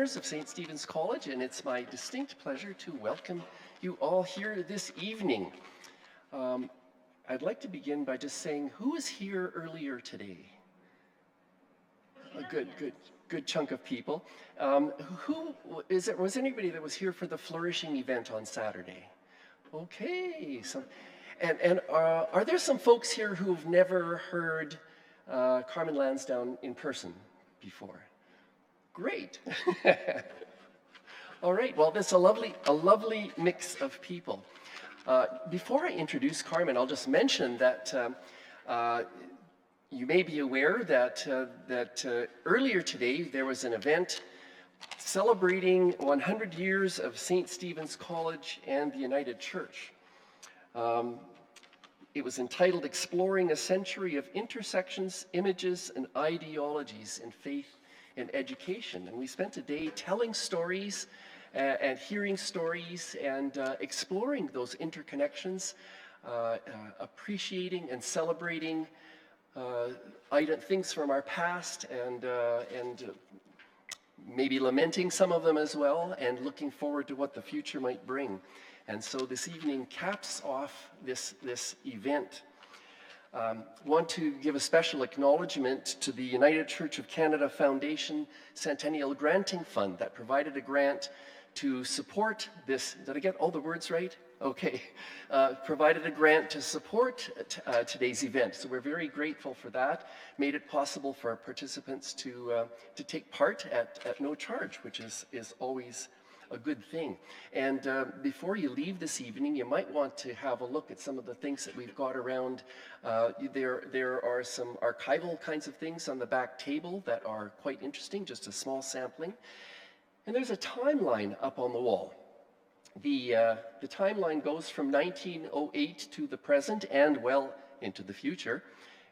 honors of St. Stephen's College, and it's my distinct pleasure to welcome you all here this evening. I'd like to begin by just saying, who was here earlier today? A good chunk of people. Was anybody that was here for the Flourishing event on Saturday? Okay, are there some folks here who've never heard Carmen Lansdowne in person before? Great. All right, well, there's a lovely mix of people. Before I introduce Carmen, I'll just mention that you may be aware that earlier today there was an event celebrating 100 years of St. Stephen's College and the United Church. It was entitled Exploring a Century of Intersections, Images, and Ideologies in Faith and Education. And we spent a day telling stories and hearing stories and exploring those interconnections, appreciating and celebrating things from our past and maybe lamenting some of them as well, and looking forward to what the future might bring. And so this evening caps off this event. Want to give a special acknowledgement to the United Church of Canada Foundation Centennial Granting Fund that provided a grant to support this. Did I get all the words right? Okay. Provided a grant to support today's event. So we're very grateful for that. Made it possible for our participants to take part at no charge, which is always a good thing. And before you leave this evening, you might want to have a look at some of the things that we've got around. There are some archival kinds of things on the back table that are quite interesting, just a small sampling. And there's a timeline up on the wall. The timeline goes from 1908 to the present and well into the future.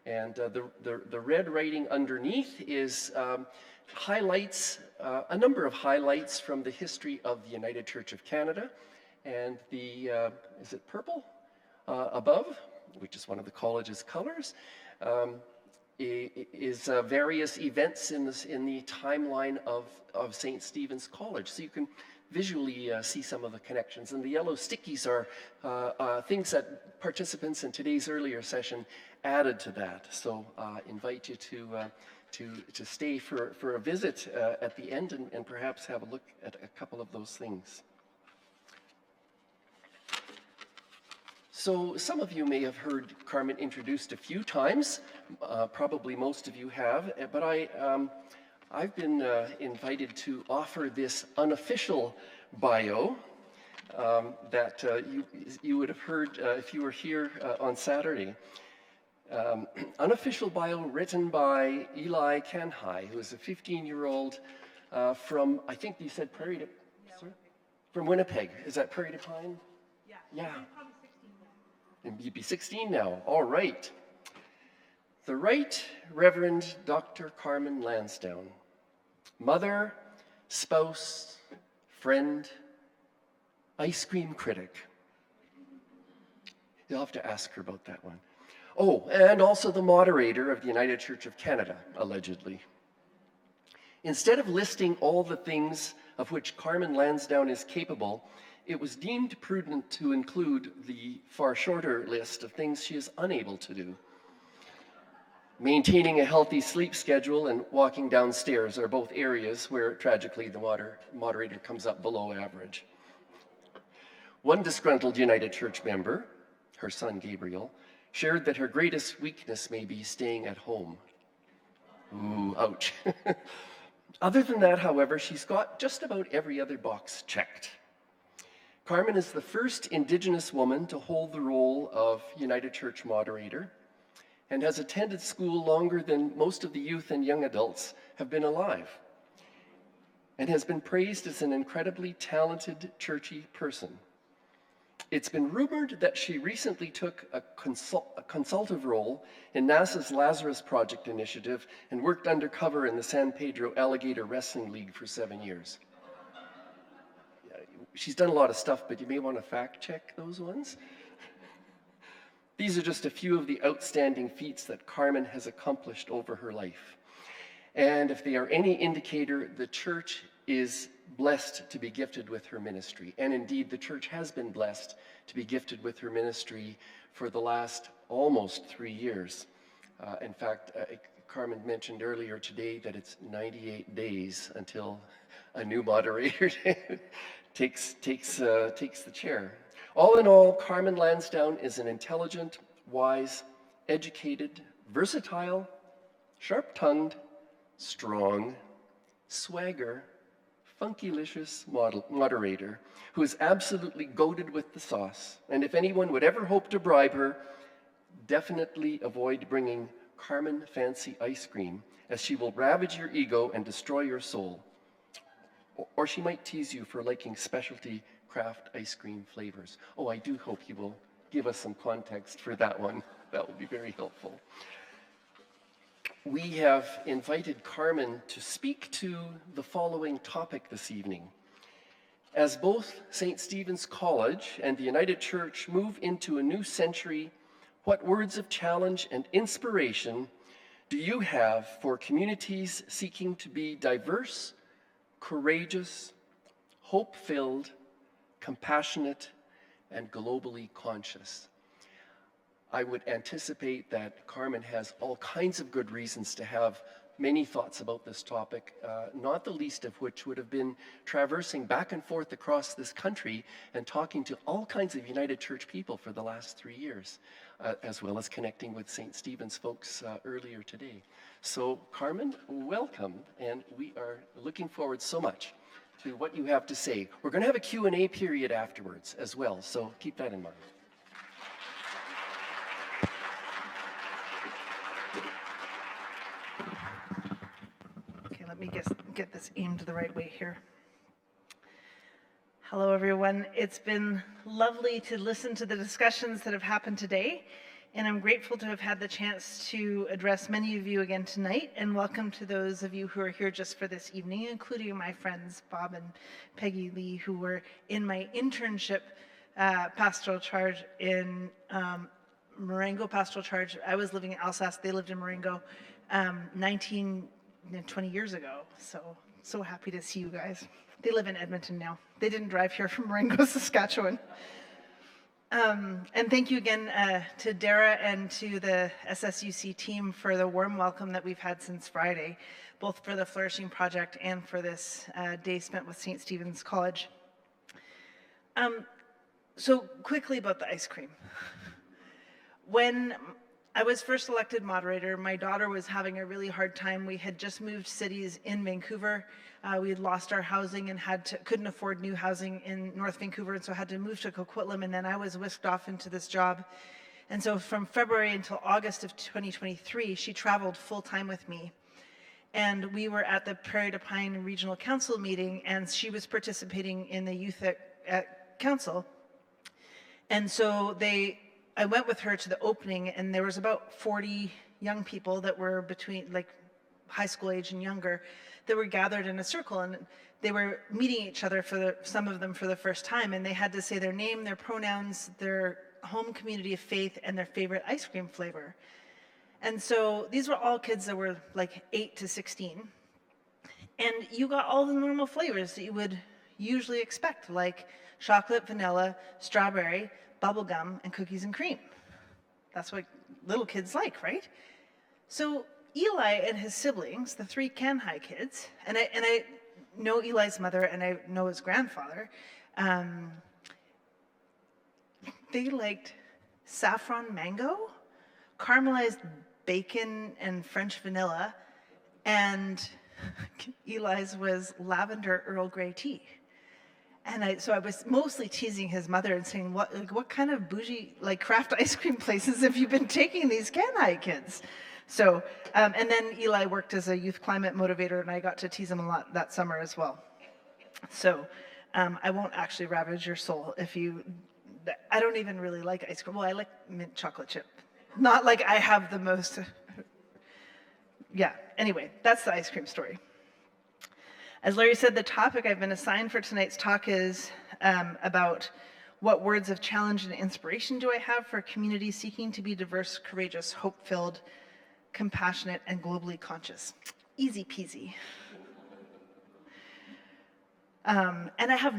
And the red writing underneath is highlights, a number of highlights from the history of the United Church of Canada. And the, is it purple above, which is one of the college's colors, is various events in the timeline of St. Stephen's College. So you can visually see some of the connections. And the yellow stickies are things that participants in today's earlier session added to that. So invite you to stay for a visit at the end and perhaps have a look at a couple of those things. So some of you may have heard Carmen introduced a few times, probably most of you have, but I've been invited to offer this unofficial bio that you would have heard if you were here on Saturday. Unofficial bio written by Eli Kanhai, who is a 15-year-old from, I think you said Prairie to, sorry? From Winnipeg. Is that Prairie to Pine? Yeah. Yeah. And you'd be 16 now. All right. The Right Reverend Dr. Carmen Lansdowne. Mother, spouse, friend, ice cream critic. You'll have to ask her about that one. Oh, and also the moderator of the United Church of Canada, allegedly. Instead of listing all the things of which Carmen Lansdowne is capable, it was deemed prudent to include the far shorter list of things she is unable to do. Maintaining a healthy sleep schedule and walking downstairs are both areas where, tragically, the moderator comes up below average. One disgruntled United Church member, her son Gabriel, shared that her greatest weakness may be staying at home. Ooh, ouch. Other than that, however, she's got just about every other box checked. Carmen is the first Indigenous woman to hold the role of United Church moderator and has attended school longer than most of the youth and young adults have been alive, and has been praised as an incredibly talented, churchy person. It's been rumored that she recently took a consultative role in NASA's Lazarus Project initiative and worked undercover in the San Pedro Alligator Wrestling League for 7 years. She's done a lot of stuff, but you may want to fact check those ones. These are just a few of the outstanding feats that Carmen has accomplished over her life. And if they are any indicator, the church is blessed to be gifted with her ministry. And indeed, the church has been blessed to be gifted with her ministry for the last almost 3 years. In fact, Carmen mentioned earlier today that it's 98 days until a new moderator takes the chair. All in all, Carmen Lansdowne is an intelligent, wise, educated, versatile, sharp-tongued, strong, swagger, funkylicious moderator who is absolutely goated with the sauce. And if anyone would ever hope to bribe her, definitely avoid bringing Carmen Fancy ice cream, as she will ravage your ego and destroy your soul. Or she might tease you for liking specialty craft ice cream flavors. Oh, I do hope you will give us some context for that one. That will be very helpful. We have invited Carmen to speak to the following topic this evening. As both St. Stephen's College and the United Church move into a new century, what words of challenge and inspiration do you have for communities seeking to be diverse, courageous, hope-filled, compassionate, and globally conscious? I would anticipate that Carmen has all kinds of good reasons to have many thoughts about this topic, not the least of which would have been traversing back and forth across this country and talking to all kinds of United Church people for the last 3 years, as well as connecting with St. Stephen's folks earlier today. So Carmen, welcome, and we are looking forward so much to what you have to say. We're going to have a Q&A period afterwards as well, so keep that in mind. Let me get this aimed the right way here. Hello, everyone. It's been lovely to listen to the discussions that have happened today, and I'm grateful to have had the chance to address many of you again tonight, and welcome to those of you who are here just for this evening, including my friends Bob and Peggy Lee, who were in my internship pastoral charge in Marengo pastoral charge. I was living in Alsace, they lived in Marengo, 20 years ago, so happy to see you guys. They live in Edmonton now. They didn't drive here from Marengo, Saskatchewan. And thank you again to Dara and to the SSUC team for the warm welcome that we've had since Friday, both for the Flourishing Project and for this day spent with St. Stephen's College. So quickly about the ice cream. When I was first elected moderator, my daughter was having a really hard time. We had just moved cities in Vancouver. We had lost our housing and couldn't afford new housing in North Vancouver, and so had to move to Coquitlam, and then I was whisked off into this job. And so from February until August of 2023, she traveled full-time with me. And we were at the Prairie du Pine Regional Council meeting, and she was participating in the youth at council. And so I went with her to the opening, and there was about 40 young people that were between like high school age and younger that were gathered in a circle, and they were meeting each other some of them for the first time, and they had to say their name, their pronouns, their home community of faith, and their favorite ice cream flavor. And so these were all kids that were like 8 to 16, and you got all the normal flavors that you would usually expect, like chocolate, vanilla, strawberry, bubblegum, and cookies and cream. That's what little kids like, right? So Eli and his siblings, the 3 Kanhai kids, and I know Eli's mother and I know his grandfather, they liked saffron mango, caramelized bacon and French vanilla, and Eli's was lavender Earl Grey tea. And so I was mostly teasing his mother and saying, what kind of bougie, like craft ice cream places have you been taking these Kanhai kids? So, and then Eli worked as a youth climate motivator, and I got to tease him a lot that summer as well. So I won't actually ravage your soul I don't even really like ice cream. Well, I like mint chocolate chip. Not like I have the most, yeah, anyway, that's the ice cream story. As Larry said, the topic I've been assigned for tonight's talk is about what words of challenge and inspiration do I have for communities seeking to be diverse, courageous, hope-filled, compassionate, and globally conscious. Easy peasy. And I have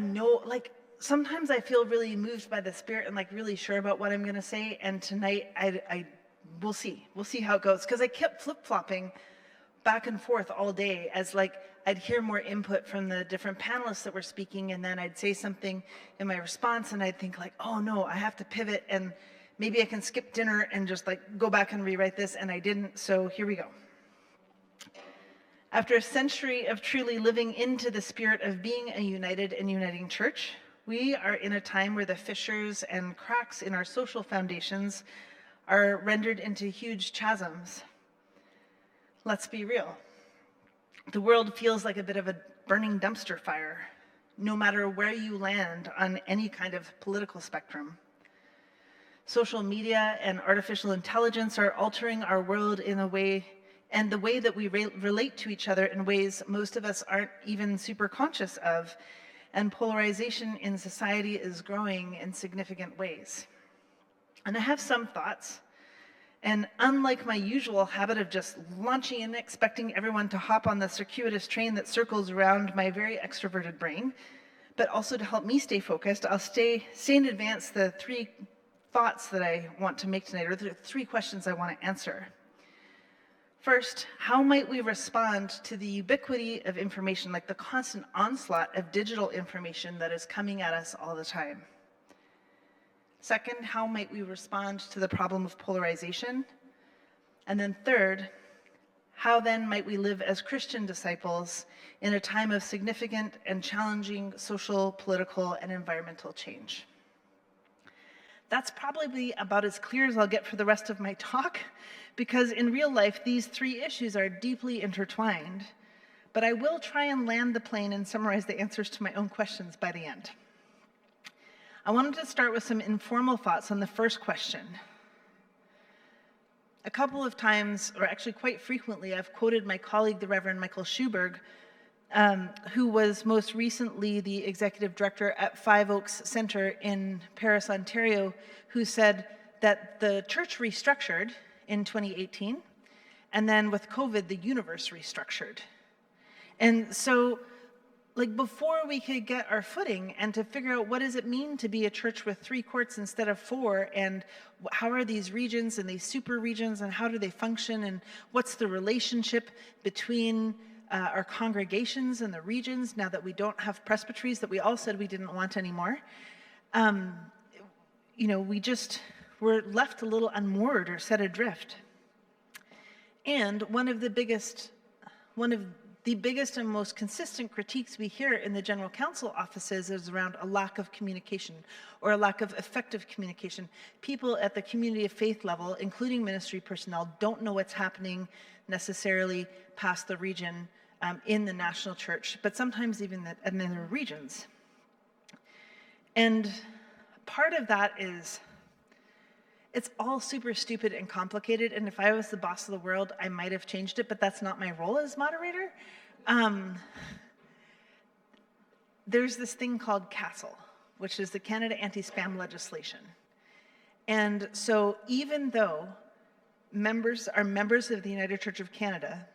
sometimes I feel really moved by the Spirit and really sure about what I'm going to say. And tonight, we'll see how it goes. Because I kept flip-flopping back and forth all day as I'd hear more input from the different panelists that were speaking, and then I'd say something in my response, and I'd think oh no, I have to pivot, and maybe I can skip dinner and just go back and rewrite this, and I didn't, so here we go. After a century of truly living into the spirit of being a united and uniting church, we are in a time where the fissures and cracks in our social foundations are rendered into huge chasms. Let's be real. The world feels like a bit of a burning dumpster fire, no matter where you land on any kind of political spectrum. Social media and artificial intelligence are altering our world in a way, and the way that we relate to each other in ways most of us aren't even super conscious of, and polarization in society is growing in significant ways. And I have some thoughts. And unlike my usual habit of just launching in, expecting everyone to hop on the circuitous train that circles around my very extroverted brain, but also to help me stay focused, I'll say in advance the 3 thoughts that I want to make tonight, or the 3 questions I want to answer. First, how might we respond to the ubiquity of information, the constant onslaught of digital information that is coming at us all the time? Second, how might we respond to the problem of polarization? And then third, how then might we live as Christian disciples in a time of significant and challenging social, political, and environmental change? That's probably about as clear as I'll get for the rest of my talk, because in real life, these 3 issues are deeply intertwined, but I will try and land the plane and summarize the answers to my own questions by the end. I wanted to start with some informal thoughts on the first question. A couple of times, or actually quite frequently, I've quoted my colleague, the Reverend Michael Schuberg, who was most recently the executive director at Five Oaks Center in Paris, Ontario, who said that the church restructured in 2018, and then with COVID, the universe restructured. And so, before we could get our footing and to figure out what does it mean to be a church with 3 courts instead of 4, and how are these regions and these super regions and how do they function, and what's the relationship between our congregations and the regions now that we don't have presbyteries that we all said we didn't want anymore. We just were left a little unmoored or set adrift. And one of the biggest and most consistent critiques we hear in the general council offices is around a lack of communication, or a lack of effective communication. People at the community of faith level, including ministry personnel, don't know what's happening necessarily past the region in the national church, but sometimes even in the regions. And part of that is, it's all super stupid and complicated, and if I was the boss of the world, I might have changed it, but that's not my role as moderator. There's this thing called CASL, which is the Canada Anti-Spam legislation. And so even though members are members of the United Church of Canada,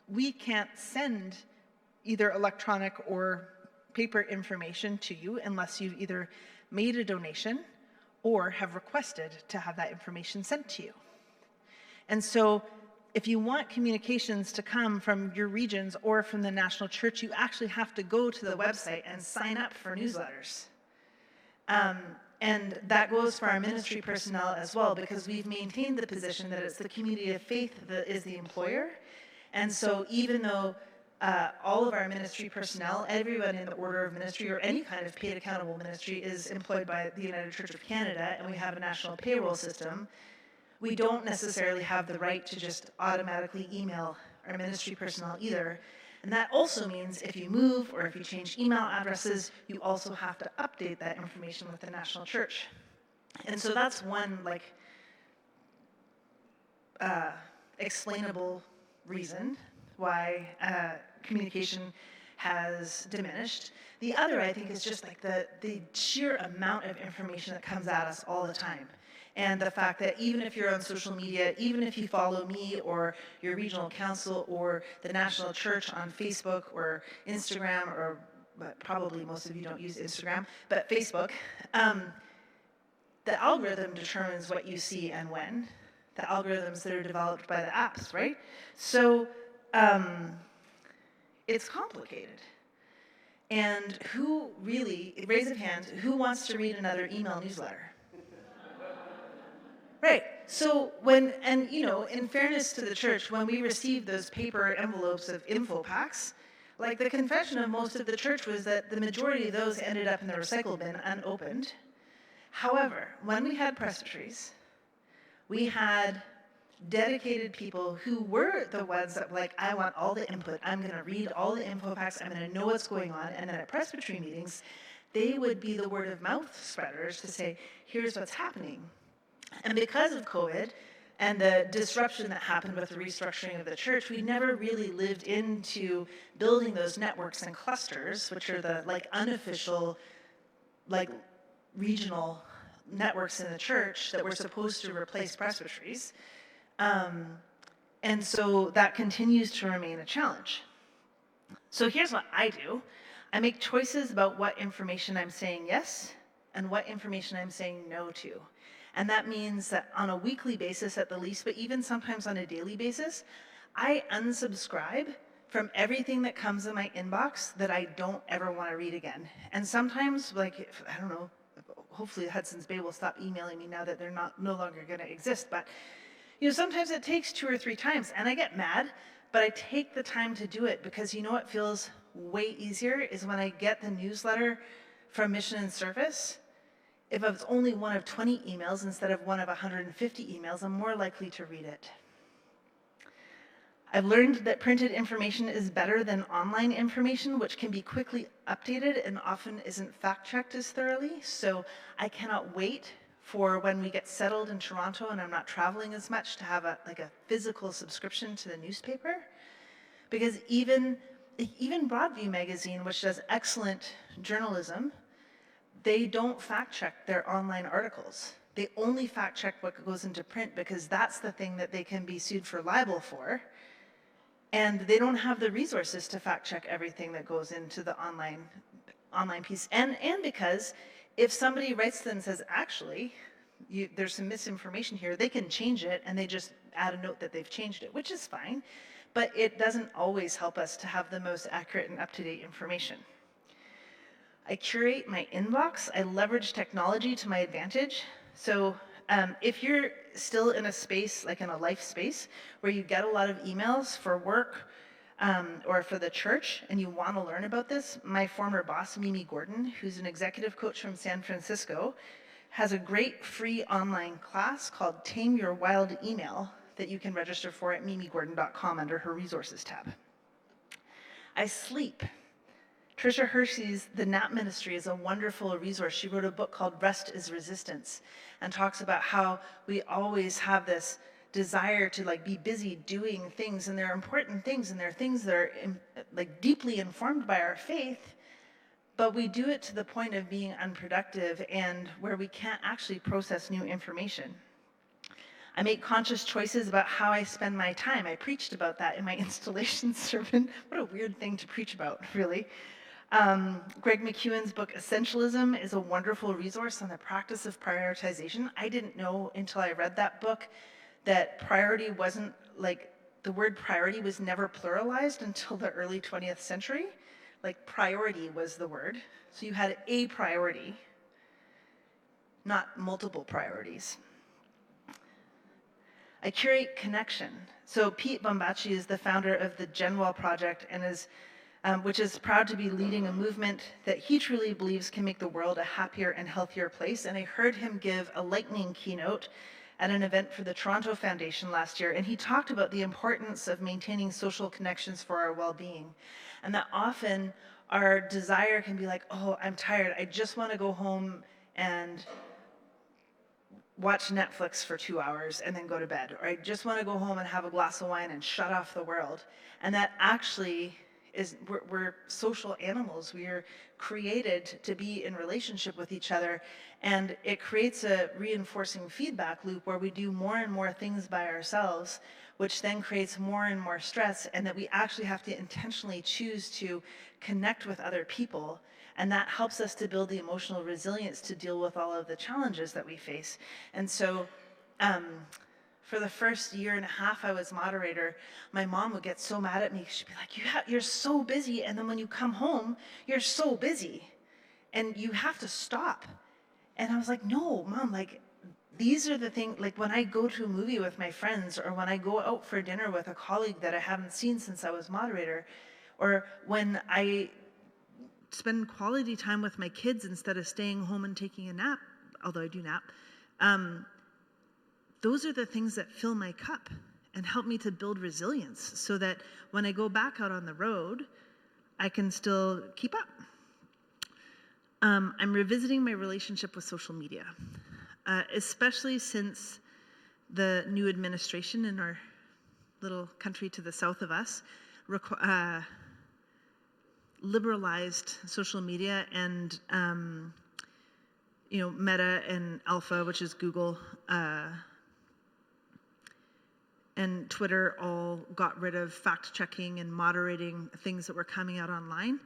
we can't send either electronic or paper information to you unless you've either made a donation or have requested to have that information sent to you. And so if you want communications to come from your regions or from the national church, you actually have to go to the website and sign up for newsletters. And that goes for our ministry personnel as well, because we've maintained the position that it's the community of faith that is the employer. And so even though all of our ministry personnel, everyone in the order of ministry or any kind of paid accountable ministry is employed by the United Church of Canada, and we have a national payroll system, we don't necessarily have the right to just automatically email our ministry personnel either. And that also means if you move or if you change email addresses, you also have to update that information with the national church. And so that's one explainable reason why communication has diminished. The other, I think, is just the sheer amount of information that comes at us all the time. And the fact that even if you're on social media, even if you follow me or your regional council or the national church on Facebook or Instagram or but probably most of you don't use Instagram, but Facebook, the algorithm determines what you see and when. The algorithms that are developed by the apps, right? So it's complicated. And who really, raise of hands, who wants to read another email newsletter? Right. So in fairness to the church, when we received those paper envelopes of info packs, like the confession of most of the church was that the majority of those ended up in the recycle bin unopened. However, when we had presbyteries, we had dedicated people who were the ones that were like, I want all the input. I'm going to read all the info packs. I'm going to know what's going on. And then at presbytery meetings, they would be the word of mouth spreaders to say, here's what's happening. And because of COVID and the disruption that happened with the restructuring of the church, we never really lived into building those networks and clusters, which are the unofficial, regional networks in the church that were supposed to replace presbyteries. And so that continues to remain a challenge. So here's what I do. I make choices about what information I'm saying yes and what information I'm saying no to. And that means that on a weekly basis at the least, but even sometimes on a daily basis, I unsubscribe from everything that comes in my inbox that I don't ever want to read again. And sometimes, hopefully Hudson's Bay will stop emailing me now that they're no longer going to exist. But sometimes it takes 2 or 3 times, and I get mad, but I take the time to do it because what feels way easier is when I get the newsletter from Mission and Service. If it's only one of 20 emails instead of one of 150 emails, I'm more likely to read it. I've learned that printed information is better than online information, which can be quickly updated and often isn't fact-checked as thoroughly. So I cannot wait for when we get settled in Toronto and I'm not traveling as much to have a physical subscription to the newspaper. Because even Broadview magazine, which does excellent journalism, they don't fact-check their online articles. They only fact-check what goes into print because that's the thing that they can be sued for libel for. And they don't have the resources to fact-check everything that goes into the online piece. And because if somebody writes to them and says, actually, there's some misinformation here, they can change it and they just add a note that they've changed it, which is fine. But it doesn't always help us to have the most accurate and up-to-date information. I curate my inbox. I leverage technology to my advantage. So if you're still in a space, like in a life space, where you get a lot of emails for work or for the church, and you want to learn about this, my former boss, Mimi Gordon, who's an executive coach from San Francisco, has a great free online class called Tame Your Wild Email that you can register for at mimigordon.com under her resources tab. I sleep. Tricia Hershey's The Nap Ministry is a wonderful resource. She wrote a book called Rest is Resistance and talks about how we always have this desire to be busy doing things, and they're important things, and they're things that are deeply informed by our faith, but we do it to the point of being unproductive and where we can't actually process new information. I make conscious choices about how I spend my time. I preached about that in my installation sermon. What a weird thing to preach about, really. Greg McEwen's book, Essentialism, is a wonderful resource on the practice of prioritization. I didn't know until I read that book that priority wasn't, the word priority was never pluralized until the early 20th century. Priority was the word. So you had a priority, not multiple priorities. I curate connection. So Pete Bombaci is the founder of the Genwell Project and which is proud to be leading a movement that he truly believes can make the world a happier and healthier place. And I heard him give a lightning keynote at an event for the Toronto Foundation last year, and he talked about the importance of maintaining social connections for our well-being. And that often our desire can be oh, I'm tired, I just want to go home and watch Netflix for 2 hours and then go to bed, or I just want to go home and have a glass of wine and shut off the world. And that actually, we're social animals. We are created to be in relationship with each other, and it creates a reinforcing feedback loop where we do more and more things by ourselves, which then creates more and more stress, and that we actually have to intentionally choose to connect with other people. And that helps us to build the emotional resilience to deal with all of the challenges that we face. And so, for the first year and a half I was moderator, my mom would get so mad at me. She'd be like, you're so busy, and then when you come home, you're so busy, and you have to stop. And I was like, no, Mom, like, these are the things, like when I go to a movie with my friends, or when I go out for dinner with a colleague that I haven't seen since I was moderator, or when I spend quality time with my kids instead of staying home and taking a nap, although I do nap, those are the things that fill my cup and help me to build resilience so that when I go back out on the road, I can still keep up. I'm revisiting my relationship with social media, especially since the new administration in our little country to the south of us liberalized social media, and Meta and Alpha, which is Google, and Twitter all got rid of fact-checking and moderating things that were coming out online.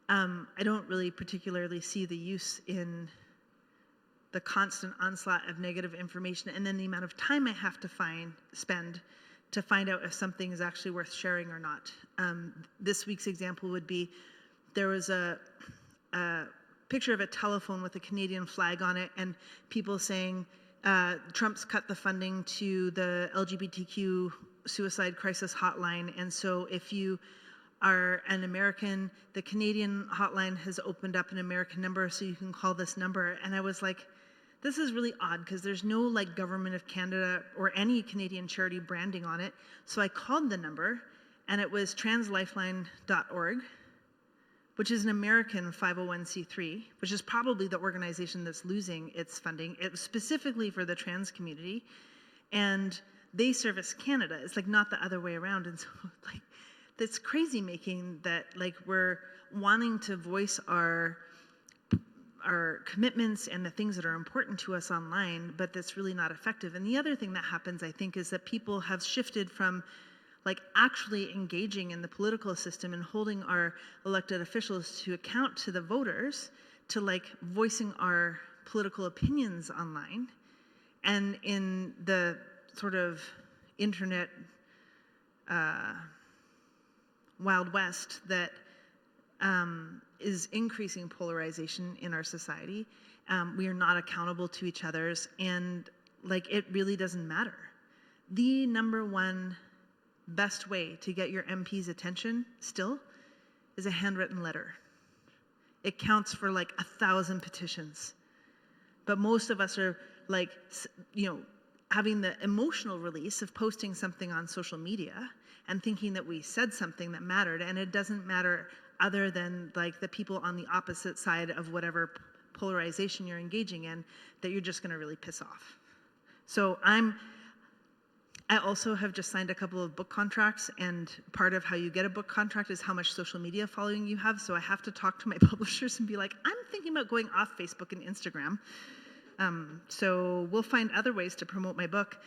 I don't really particularly see the use in the constant onslaught of negative information, and then the amount of time I have to spend to find out if something is actually worth sharing or not. This week's example would be, there was a picture of a telephone with a Canadian flag on it, and people saying, Trump's cut the funding to the LGBTQ suicide crisis hotline, and so if you are an American, the Canadian hotline has opened up an American number so you can call this number. And I was like, this is really odd, because there's no like Government of Canada or any Canadian charity branding on it. So I called the number, and it was translifeline.org, which is an American 501c3, which is probably the organization that's losing its funding. It was specifically for the trans community, and they service Canada. It's like not the other way around. And so like, that's crazy making that like we're wanting to voice our commitments and the things that are important to us online, but that's really not effective. And the other thing that happens, I think, is that people have shifted from like actually engaging in the political system and holding our elected officials to account to the voters, to like voicing our political opinions online. And in the sort of internet Wild West that is increasing polarization in our society, we are not accountable to each other's, and like it really doesn't matter. The number one best way to get your MP's attention still is a handwritten letter. It counts for like 1,000 petitions. But most of us are like, having the emotional release of posting something on social media and thinking that we said something that mattered, and it doesn't matter other than like the people on the opposite side of whatever polarization you're engaging in, that you're just gonna really piss off. So I also have just signed a couple of book contracts, and part of how you get a book contract is how much social media following you have. So I have to talk to my publishers and be like, I'm thinking about going off Facebook and Instagram. So we'll find other ways to promote my book,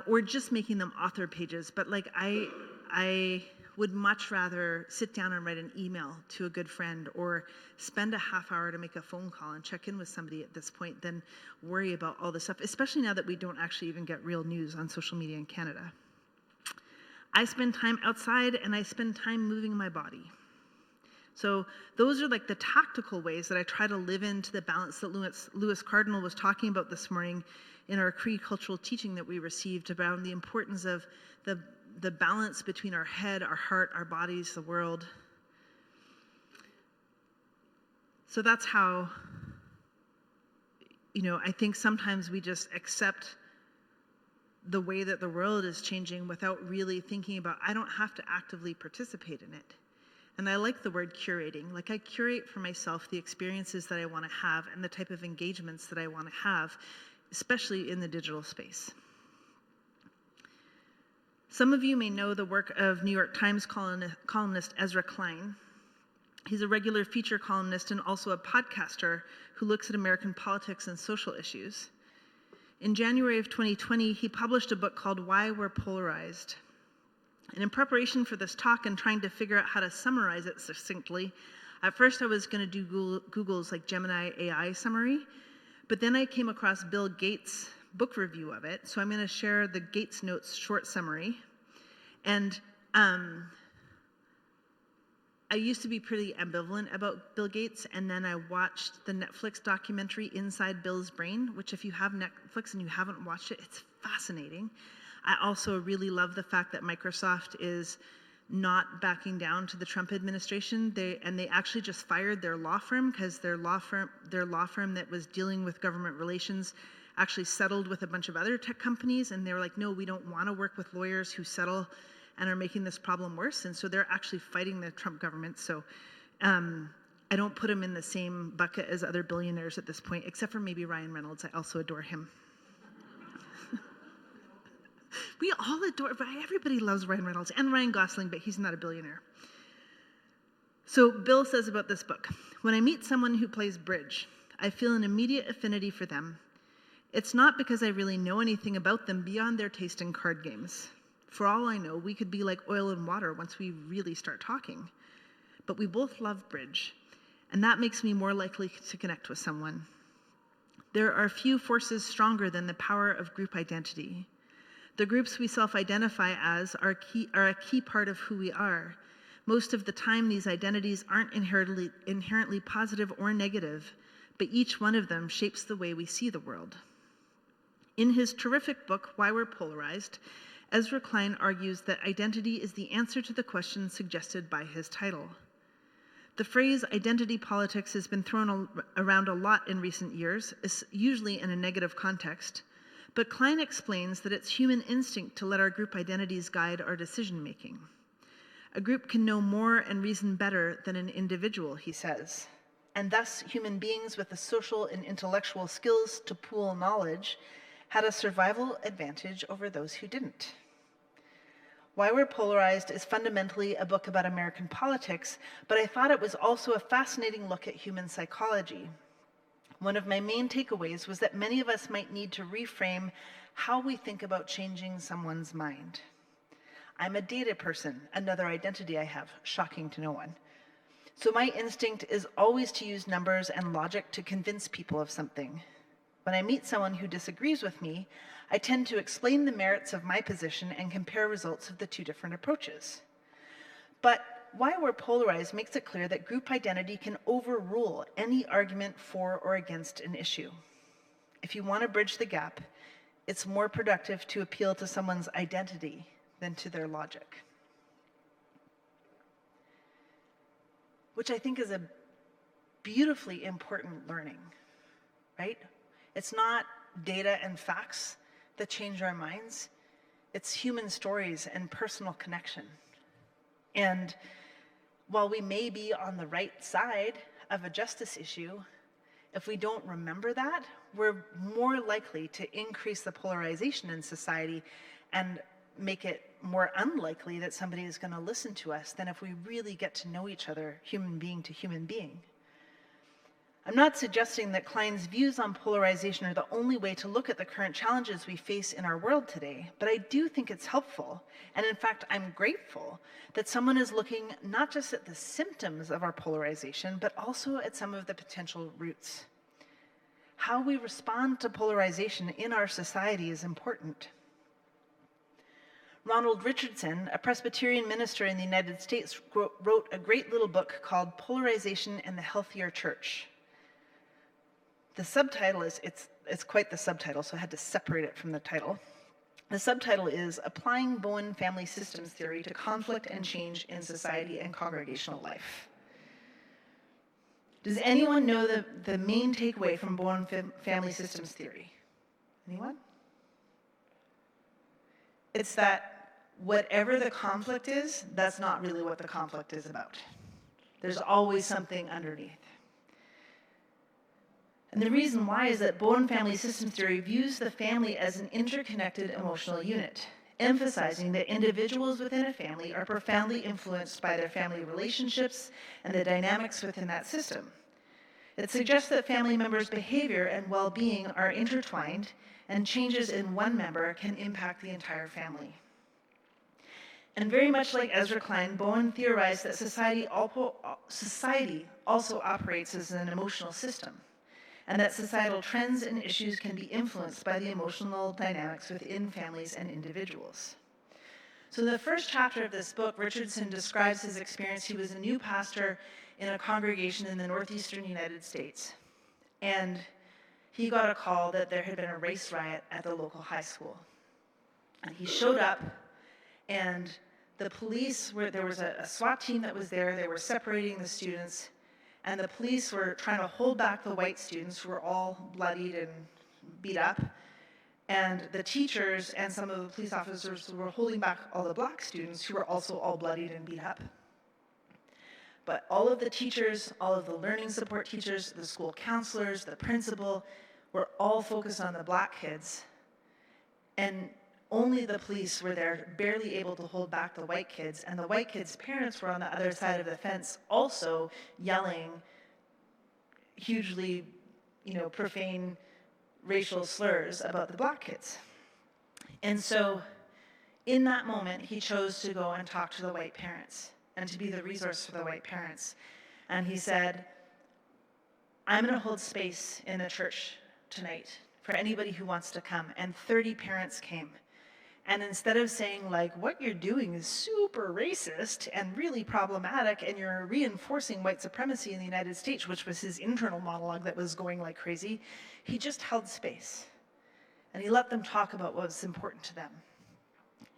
or just making them author pages. But like I would much rather sit down and write an email to a good friend, or spend a half hour to make a phone call and check in with somebody at this point, than worry about all this stuff, especially now that we don't actually even get real news on social media in Canada. I spend time outside, and I spend time moving my body. So those are like the tactical ways that I try to live into the balance that Lewis Cardinal was talking about this morning in our Cree cultural teaching that we received around the importance of the balance between our head, our heart, our bodies, the world. So that's how, I think sometimes we just accept the way that the world is changing without really thinking about, I don't have to actively participate in it. And I like the word curating. Like I curate for myself the experiences that I want to have and the type of engagements that I want to have, especially in the digital space. Some of you may know the work of New York Times columnist Ezra Klein. He's a regular feature columnist and also a podcaster who looks at American politics and social issues. In January of 2020, he published a book called Why We're Polarized. And in preparation for this talk and trying to figure out how to summarize it succinctly, at first I was going to do Google's like Gemini AI summary, but then I came across Bill Gates' book review of it, so I'm going to share the Gates Notes short summary. And I used to be pretty ambivalent about Bill Gates, and then I watched the Netflix documentary Inside Bill's Brain, which if you have Netflix and you haven't watched it, it's fascinating. I also really love the fact that Microsoft is not backing down to the Trump administration. They actually just fired their law firm because their law firm that was dealing with government relations actually settled with a bunch of other tech companies, and they were like, no, we don't want to work with lawyers who settle and are making this problem worse. And so they're actually fighting the Trump government. So I don't put him in the same bucket as other billionaires at this point, except for maybe Ryan Reynolds. I also adore him. We all adore, everybody loves Ryan Reynolds and Ryan Gosling, but he's not a billionaire. So Bill says about this book, when I meet someone who plays bridge, I feel an immediate affinity for them. It's not because I really know anything about them beyond their taste in card games. For all I know, we could be like oil and water once we really start talking. But we both love bridge, and that makes me more likely to connect with someone. There are few forces stronger than the power of group identity. The groups we self-identify as are a key part of who we are. Most of the time, these identities aren't inherently positive or negative, but each one of them shapes the way we see the world. In his terrific book, Why We're Polarized, Ezra Klein argues that identity is the answer to the question suggested by his title. The phrase identity politics has been thrown around a lot in recent years, usually in a negative context, but Klein explains that it's human instinct to let our group identities guide our decision-making. A group can know more and reason better than an individual, he says, and thus human beings with the social and intellectual skills to pool knowledge had a survival advantage over those who didn't. Why We're Polarized is fundamentally a book about American politics, but I thought it was also a fascinating look at human psychology. One of my main takeaways was that many of us might need to reframe how we think about changing someone's mind. I'm a data person, another identity I have, shocking to no one. So my instinct is always to use numbers and logic to convince people of something. When I meet someone who disagrees with me, I tend to explain the merits of my position and compare results of the two different approaches. But Why We're Polarized makes it clear that group identity can overrule any argument for or against an issue. If you want to bridge the gap, it's more productive to appeal to someone's identity than to their logic. Which I think is a beautifully important learning, right? It's not data and facts that change our minds. It's human stories and personal connection. And while we may be on the right side of a justice issue, if we don't remember that, we're more likely to increase the polarization in society and make it more unlikely that somebody is going to listen to us than if we really get to know each other, human being to human being. I'm not suggesting that Klein's views on polarization are the only way to look at the current challenges we face in our world today, but I do think it's helpful, and in fact, I'm grateful that someone is looking not just at the symptoms of our polarization, but also at some of the potential roots. How we respond to polarization in our society is important. Ronald Richardson, a Presbyterian minister in the United States, wrote a great little book called Polarization and the Healthier Church. The subtitle is, it's quite the subtitle, so I had to separate it from the title. The subtitle is Applying Bowen Family Systems Theory to Conflict and Change in Society and Congregational Life. Does anyone know the main takeaway from Bowen Family Systems Theory? Anyone? It's that whatever the conflict is, that's not really what the conflict is about. There's always something underneath. And the reason why is that Bowen Family Systems Theory views the family as an interconnected emotional unit. emphasizing that individuals within a family are profoundly influenced by their family relationships and the dynamics within that system. It suggests that family members' behavior and well-being are intertwined, and changes in one member can impact the entire family. And very much like Ezra Klein, Bowen theorized that society also operates as an emotional system, and that societal trends and issues can be influenced by the emotional dynamics within families and individuals. So in the first chapter of this book, Richardson describes his experience. He was a new pastor in a congregation in the northeastern United States, and he got a call that there had been a race riot at the local high school. And he showed up, and the police there was a SWAT team that was there. They were separating the students, and the police were trying to hold back the white students who were all bloodied and beat up. And the teachers and some of the police officers were holding back all the black students who were also all bloodied and beat up. But all of the teachers, all of the learning support teachers, the school counselors, the principal, were all focused on the black kids. And only the police were there, barely able to hold back the white kids. And the white kids' parents were on the other side of the fence, also yelling hugely, profane racial slurs about the black kids. And so in that moment, he chose to go and talk to the white parents and to be the resource for the white parents. And he said, I'm going to hold space in the church tonight for anybody who wants to come. And 30 parents came. And instead of saying, like, what you're doing is super racist and really problematic, and you're reinforcing white supremacy in the United States, which was his internal monologue that was going like crazy, he just held space. And he let them talk about what was important to them.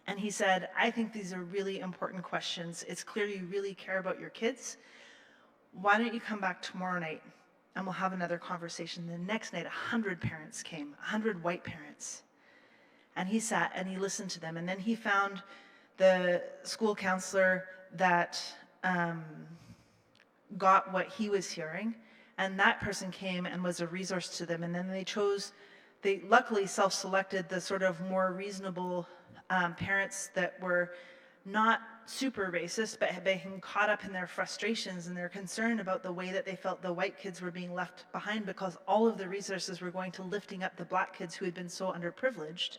And he said, I think these are really important questions. It's clear you really care about your kids. Why don't you come back tomorrow night and we'll have another conversation. The next night, 100 parents came, 100 white parents. And he sat and he listened to them. And then he found the school counselor that got what he was hearing. And that person came and was a resource to them. And then they luckily self-selected the sort of more reasonable parents that were not super racist, but had been caught up in their frustrations and their concern about the way that they felt the white kids were being left behind, because all of the resources were going to lifting up the black kids who had been so underprivileged.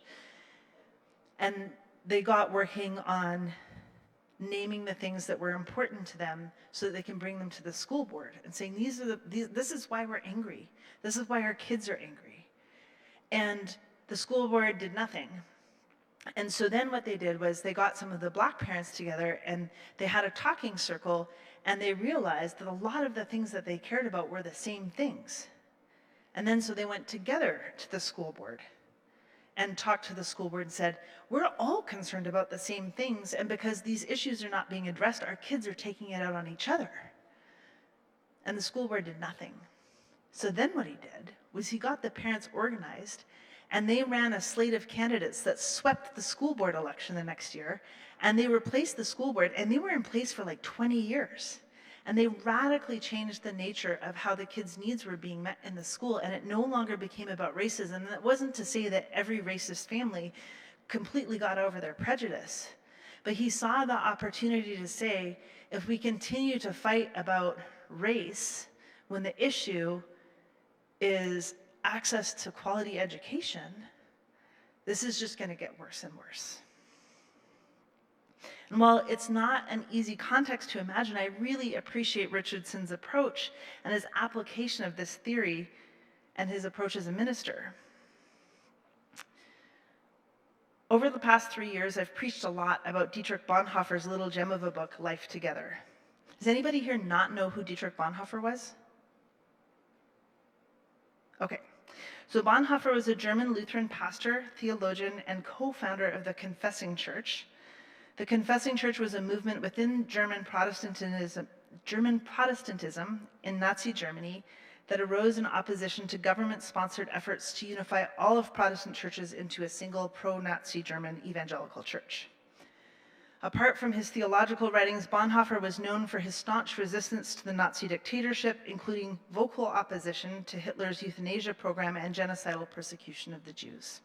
And they got working on naming the things that were important to them so that they can bring them to the school board and saying, this is why we're angry. This is why our kids are angry. And the school board did nothing. And so then what they did was they got some of the black parents together and they had a talking circle, and they realized that a lot of the things that they cared about were the same things. And then so they went together to the school board and talked to the school board and said, we're all concerned about the same things, and because these issues are not being addressed, our kids are taking it out on each other. And the school board did nothing. So then what he did was he got the parents organized, and they ran a slate of candidates that swept the school board election the next year, and they replaced the school board, and they were in place for like 20 years. And they radically changed the nature of how the kids' needs were being met in the school, and it no longer became about racism. And it wasn't to say that every racist family completely got over their prejudice, but he saw the opportunity to say, if we continue to fight about race when the issue is access to quality education, this is just going to get worse and worse. And while it's not an easy context to imagine, I really appreciate Richardson's approach and his application of this theory and his approach as a minister. Over the past 3 years, I've preached a lot about Dietrich Bonhoeffer's little gem of a book, Life Together. Does anybody here not know who Dietrich Bonhoeffer was? Okay. So Bonhoeffer was a German Lutheran pastor, theologian, and co-founder of the Confessing Church. The Confessing Church was a movement within German Protestantism in Nazi Germany that arose in opposition to government-sponsored efforts to unify all of Protestant churches into a single pro-Nazi German evangelical church. Apart from his theological writings, Bonhoeffer was known for his staunch resistance to the Nazi dictatorship, including vocal opposition to Hitler's euthanasia program and genocidal persecution of the Jews.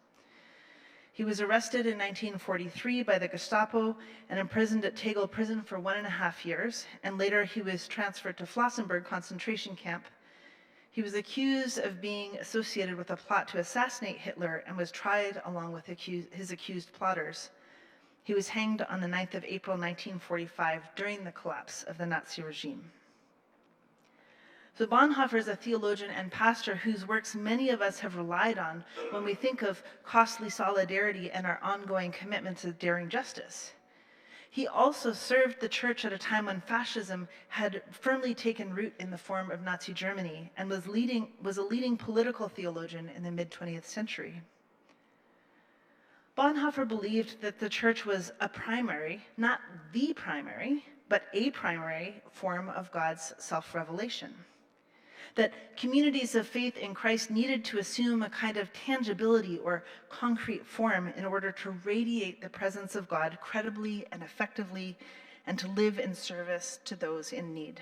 He was arrested in 1943 by the Gestapo and imprisoned at Tegel prison for 1.5 years, and later he was transferred to Flossenburg concentration camp. He was accused of being associated with a plot to assassinate Hitler and was tried along with his accused plotters. He was hanged on the 9th of April 1945 during the collapse of the Nazi regime. So Bonhoeffer is a theologian and pastor whose works many of us have relied on when we think of costly solidarity and our ongoing commitment to daring justice. He also served the church at a time when fascism had firmly taken root in the form of Nazi Germany and was a leading political theologian in the mid-20th century. Bonhoeffer believed that the church was a primary, not the primary, but a primary form of God's self-revelation. That communities of faith in Christ needed to assume a kind of tangibility or concrete form in order to radiate the presence of God credibly and effectively and to live in service to those in need.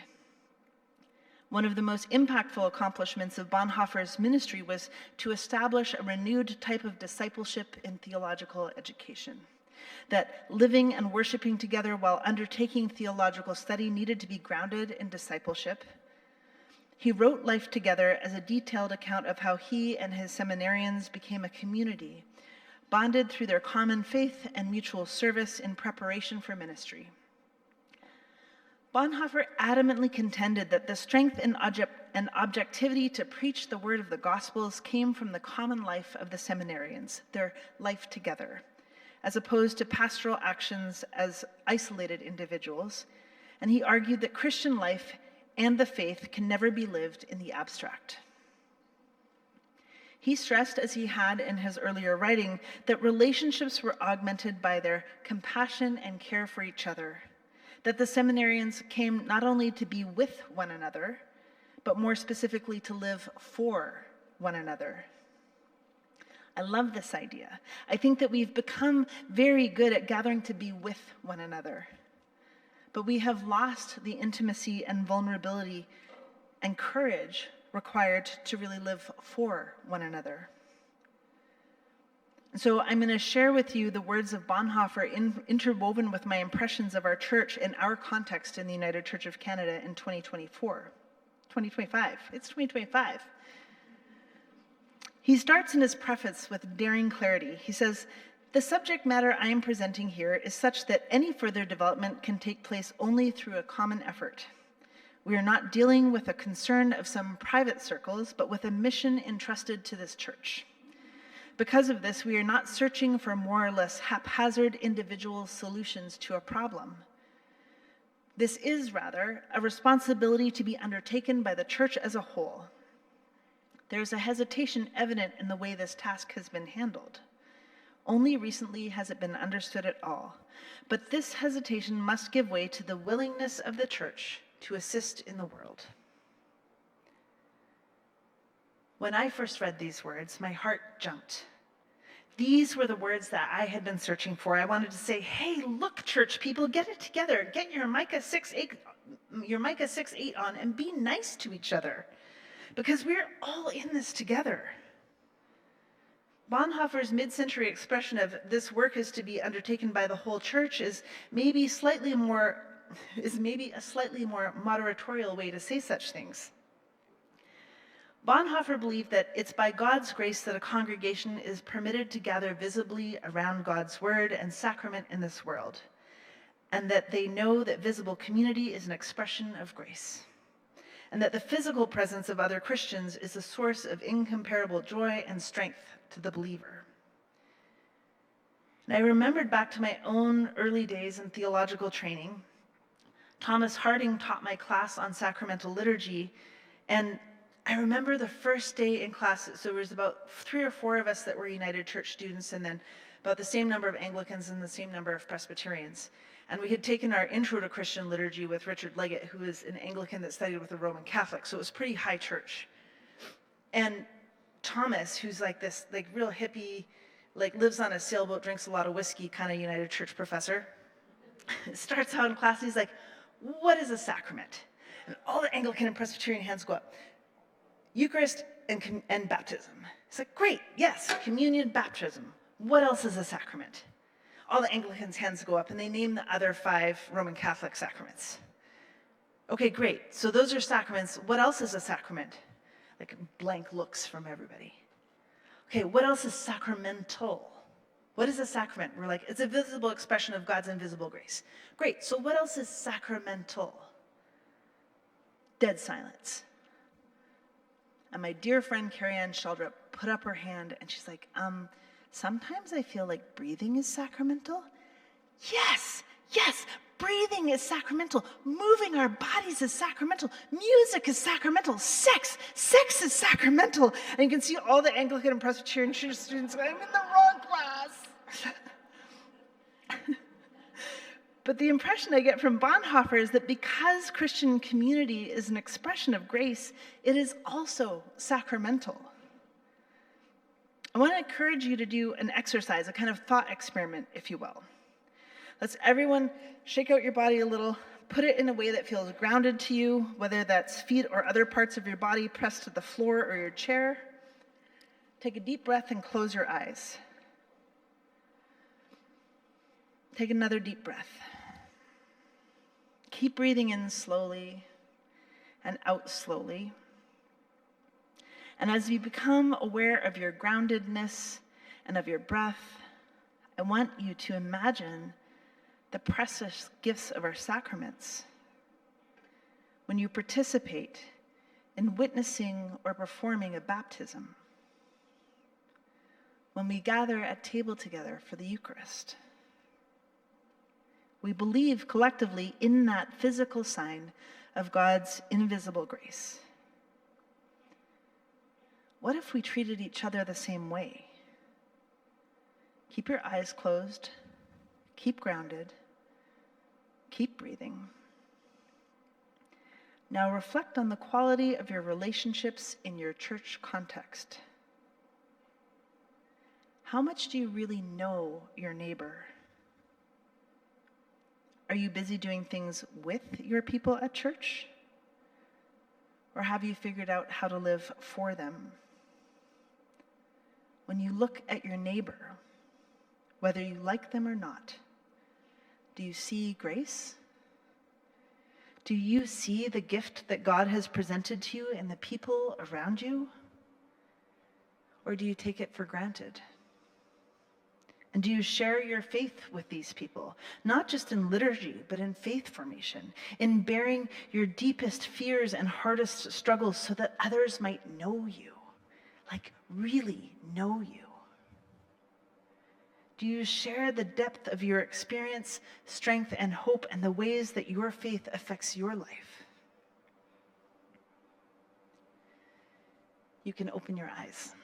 One of the most impactful accomplishments of Bonhoeffer's ministry was to establish a renewed type of discipleship in theological education. That living and worshiping together while undertaking theological study needed to be grounded in discipleship. He wrote Life Together as a detailed account of how he and his seminarians became a community, bonded through their common faith and mutual service in preparation for ministry. Bonhoeffer adamantly contended that the strength and objectivity to preach the word of the Gospels came from the common life of the seminarians, their life together, as opposed to pastoral actions as isolated individuals, and he argued that Christian life and the faith can never be lived in the abstract. He stressed, as he had in his earlier writing, that relationships were augmented by their compassion and care for each other, that the seminarians came not only to be with one another, but more specifically to live for one another. I love this idea. I think that we've become very good at gathering to be with one another. But we have lost the intimacy and vulnerability and courage required to really live for one another. And so I'm going to share with you the words of Bonhoeffer interwoven with my impressions of our church in our context in the United Church of Canada in 2025. It's 2025. He starts in his preface with daring clarity. He says, "The subject matter I am presenting here is such that any further development can take place only through a common effort. We are not dealing with a concern of some private circles, but with a mission entrusted to this church. Because of this, we are not searching for more or less haphazard individual solutions to a problem. This is, rather, a responsibility to be undertaken by the church as a whole. There is a hesitation evident in the way this task has been handled. Only recently has it been understood at all, but this hesitation must give way to the willingness of the church to assist in the world." When I first read these words, my heart jumped. These were the words that I had been searching for. I wanted to say, hey, look, church people, get it together. Get your Micah 6:8 on and be nice to each other, because we're all in this together. Bonhoeffer's mid-century expression of this work is to be undertaken by the whole church is maybe a slightly more moderatorial way to say such things. Bonhoeffer believed that it's by God's grace that a congregation is permitted to gather visibly around God's word and sacrament in this world, and that they know that visible community is an expression of grace, and that the physical presence of other Christians is a source of incomparable joy and strength to the believer. And I remembered back to my own early days in theological training. Thomas Harding taught my class on sacramental liturgy, and I remember the first day in class, so there was about 3 or 4 of us that were United Church students, and then about the same number of Anglicans and the same number of Presbyterians. And we had taken our Intro to Christian Liturgy with Richard Leggett, who was an Anglican that studied with a Roman Catholic, so it was pretty high church. And Thomas, who's like this like real hippie, like lives on a sailboat, drinks a lot of whiskey kind of United Church professor, starts out in class and he's like, what is a sacrament? And all the Anglican and Presbyterian hands go up. Eucharist and baptism. It's like, great, yes, communion, baptism. What else is a sacrament? All the Anglicans' hands go up and they name the other 5 Roman Catholic sacraments. Okay, great. So those are sacraments. What else is a sacrament? Like blank looks from everybody. Okay, what else is sacramental? What is a sacrament? We're like, it's a visible expression of God's invisible grace. Great. So what else is sacramental? Dead silence. And my dear friend Carrie-Ann Sheldrup put up her hand and she's like, sometimes I feel like breathing is sacramental. Yes, breathing is sacramental. Moving our bodies is sacramental. Music is sacramental. Sex is sacramental. And you can see all the Anglican and Presbyterian church students going, I'm in the wrong class. But the impression I get from Bonhoeffer is that because Christian community is an expression of grace, it is also sacramental. I want to encourage you to do an exercise, a kind of thought experiment, if you will. Let's everyone shake out your body a little, put it in a way that feels grounded to you, whether that's feet or other parts of your body pressed to the floor or your chair. Take a deep breath and close your eyes. Take another deep breath. Keep breathing in slowly and out slowly. And as you become aware of your groundedness and of your breath, I want you to imagine the precious gifts of our sacraments. When you participate in witnessing or performing a baptism, when we gather at table together for the Eucharist, we believe collectively in that physical sign of God's invisible grace. What if we treated each other the same way? Keep your eyes closed, keep grounded, keep breathing. Now reflect on the quality of your relationships in your church context. How much do you really know your neighbor? Are you busy doing things with your people at church? Or have you figured out how to live for them? When you look at your neighbor, whether you like them or not, do you see grace? Do you see the gift that God has presented to you in the people around you? Or do you take it for granted? And do you share your faith with these people, not just in liturgy, but in faith formation, in bearing your deepest fears and hardest struggles so that others might know you, like really know you? Do you share the depth of your experience, strength, and hope, and the ways that your faith affects your life? You can open your eyes.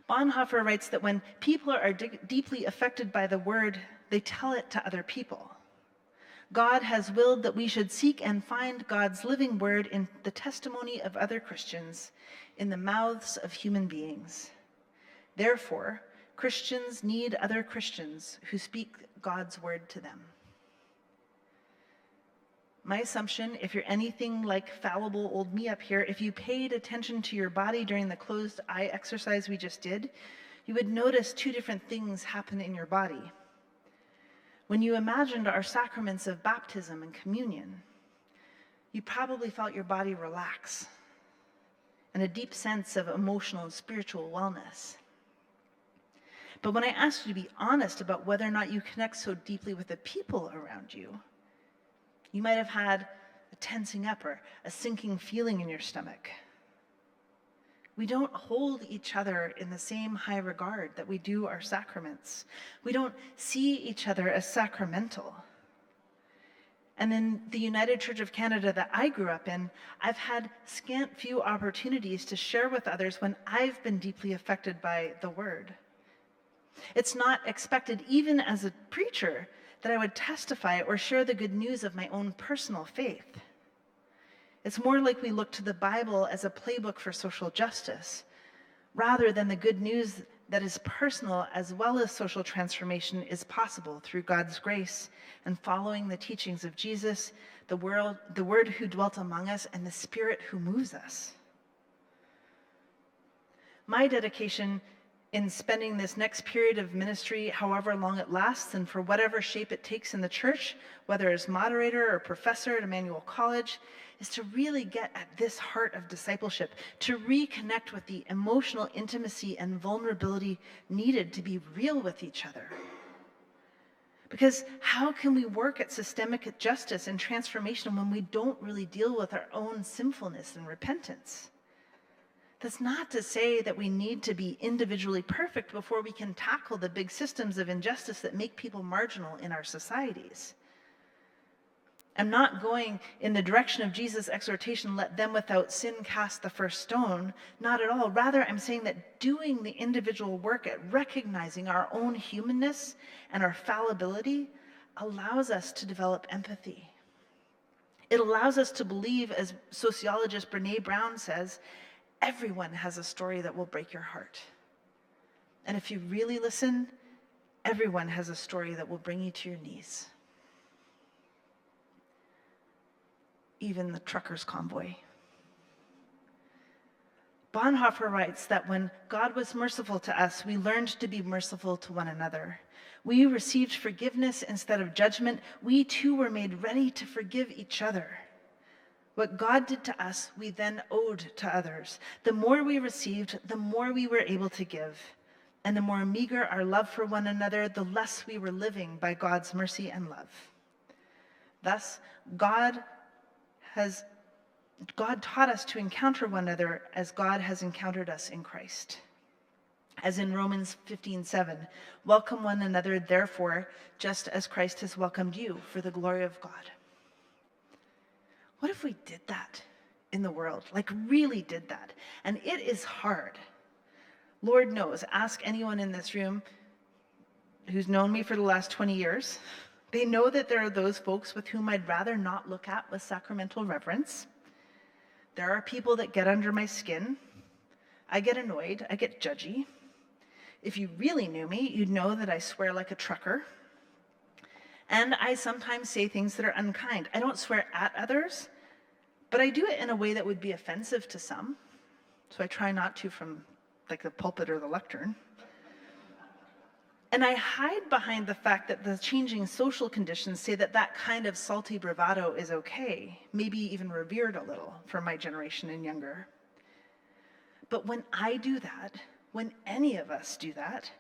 Bonhoeffer writes that when people are deeply affected by the word, they tell it to other people. God has willed that we should seek and find God's living word in the testimony of other Christians, in the mouths of human beings. Therefore, Christians need other Christians who speak God's word to them. My assumption, if you're anything like fallible old me up here, if you paid attention to your body during the closed eye exercise we just did, you would notice 2 different things happen in your body. When you imagined our sacraments of baptism and communion, you probably felt your body relax and a deep sense of emotional and spiritual wellness. But when I asked you to be honest about whether or not you connect so deeply with the people around you, you might have had a tensing up or a sinking feeling in your stomach. We don't hold each other in the same high regard that we do our sacraments. We don't see each other as sacramental. And in the United Church of Canada that I grew up in, I've had scant few opportunities to share with others when I've been deeply affected by the word. It's not expected, even as a preacher, that I would testify or share the good news of my own personal faith. It's more like we look to the Bible as a playbook for social justice, rather than the good news that is personal as well as social transformation is possible through God's grace and following the teachings of Jesus, the Word who dwelt among us, and the Spirit who moves us. My dedication in spending this next period of ministry, however long it lasts, and for whatever shape it takes in the church, whether as moderator or professor at Emmanuel College, is to really get at this heart of discipleship, to reconnect with the emotional intimacy and vulnerability needed to be real with each other. Because how can we work at systemic justice and transformation when we don't really deal with our own sinfulness and repentance? That's not to say that we need to be individually perfect before we can tackle the big systems of injustice that make people marginal in our societies. I'm not going in the direction of Jesus' exhortation, let them without sin cast the first stone. Not at all. Rather, I'm saying that doing the individual work at recognizing our own humanness and our fallibility allows us to develop empathy. It allows us to believe, as sociologist Brene Brown says, everyone has a story that will break your heart. And if you really listen, everyone has a story that will bring you to your knees. Even the truckers' convoy. Bonhoeffer writes that when God was merciful to us, we learned to be merciful to one another. We received forgiveness instead of judgment. We too were made ready to forgive each other. What God did to us, we then owed to others. The more we received, the more we were able to give. And the more meager our love for one another, the less we were living by God's mercy and love. Thus, God taught us to encounter one another as God has encountered us in Christ. As in Romans 15:7, welcome one another, therefore, just as Christ has welcomed you for the glory of God. What if we did that in the world? Like really did that? And it is hard. Lord knows, ask anyone in this room who's known me for the last 20 years. They know that there are those folks with whom I'd rather not look at with sacramental reverence. There are people that get under my skin. I get annoyed, I get judgy. If you really knew me, you'd know that I swear like a trucker. And I sometimes say things that are unkind. I don't swear at others, but I do it in a way that would be offensive to some. So I try not to from like the pulpit or the lectern. And I hide behind the fact that the changing social conditions say that that kind of salty bravado is okay, maybe even revered a little for my generation and younger. But when I do that, when any of us do that,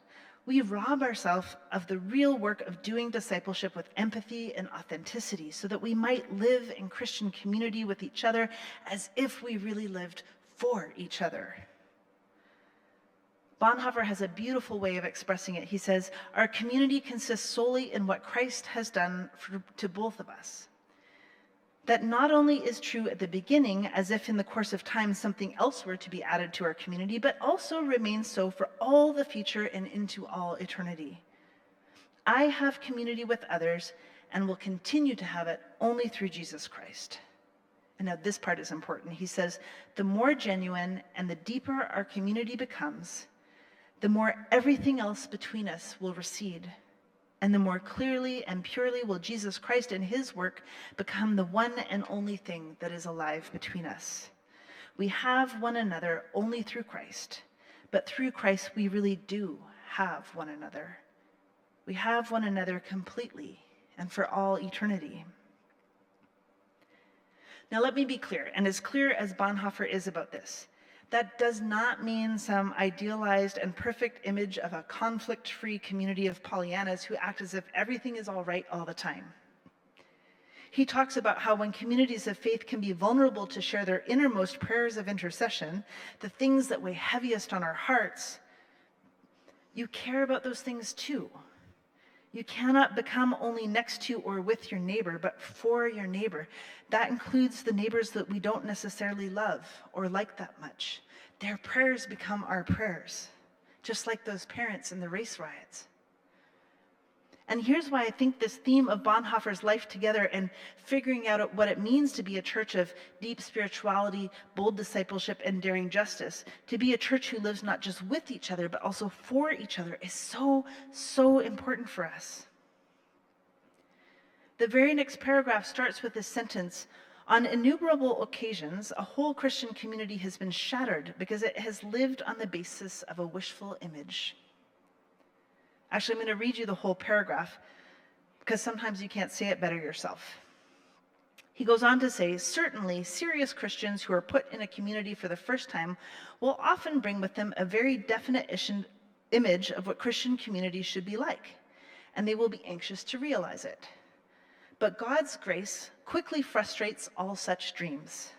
we rob ourselves of the real work of doing discipleship with empathy and authenticity so that we might live in Christian community with each other as if we really lived for each other. Bonhoeffer has a beautiful way of expressing it. He says, our community consists solely in what Christ has done to both of us. That not only is true at the beginning, as if in the course of time something else were to be added to our community, but also remains so for all the future and into all eternity. I have community with others and will continue to have it only through Jesus Christ. And now this part is important. He says, the more genuine and the deeper our community becomes, the more everything else between us will recede. And the more clearly and purely will Jesus Christ and his work become the one and only thing that is alive between us. We have one another only through Christ, but through Christ we really do have one another. We have one another completely and for all eternity. Now let me be clear, and as clear as Bonhoeffer is about this, that does not mean some idealized and perfect image of a conflict-free community of Pollyannas who act as if everything is all right all the time. He talks about how when communities of faith can be vulnerable to share their innermost prayers of intercession, the things that weigh heaviest on our hearts, you care about those things too. You cannot become only next to or with your neighbor, but for your neighbor. That includes the neighbors that we don't necessarily love or like that much. Their prayers become our prayers, just like those parents in the race riots. And here's why I think this theme of Bonhoeffer's life together and figuring out what it means to be a church of deep spirituality, bold discipleship, and daring justice, to be a church who lives not just with each other, but also for each other, is so, so important for us. The very next paragraph starts with this sentence, On innumerable occasions, a whole Christian community has been shattered because it has lived on the basis of a wishful image. Actually, I'm going to read you the whole paragraph because sometimes you can't say it better yourself. He goes on to say, certainly serious Christians who are put in a community for the first time will often bring with them a very definite image of what Christian community should be like, and they will be anxious to realize it. But God's grace quickly frustrates all such dreams.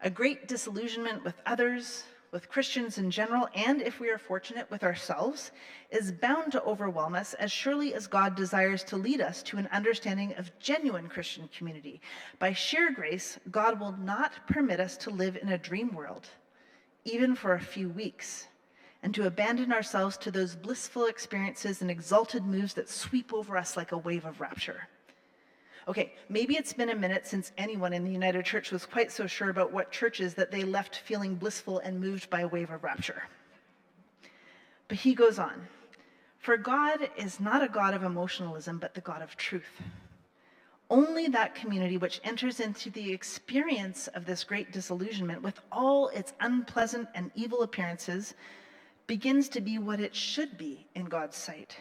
A great disillusionment with others, with Christians in general, and if we are fortunate with ourselves, is bound to overwhelm us as surely as God desires to lead us to an understanding of genuine Christian community. By sheer grace, God will not permit us to live in a dream world, even for a few weeks, and to abandon ourselves to those blissful experiences and exalted moves that sweep over us like a wave of rapture. Okay, maybe it's been a minute since anyone in the United Church was quite so sure about what church is that they left feeling blissful and moved by a wave of rapture. But he goes on, for God is not a God of emotionalism, but the God of truth. Only that community which enters into the experience of this great disillusionment with all its unpleasant and evil appearances begins to be what it should be in God's sight,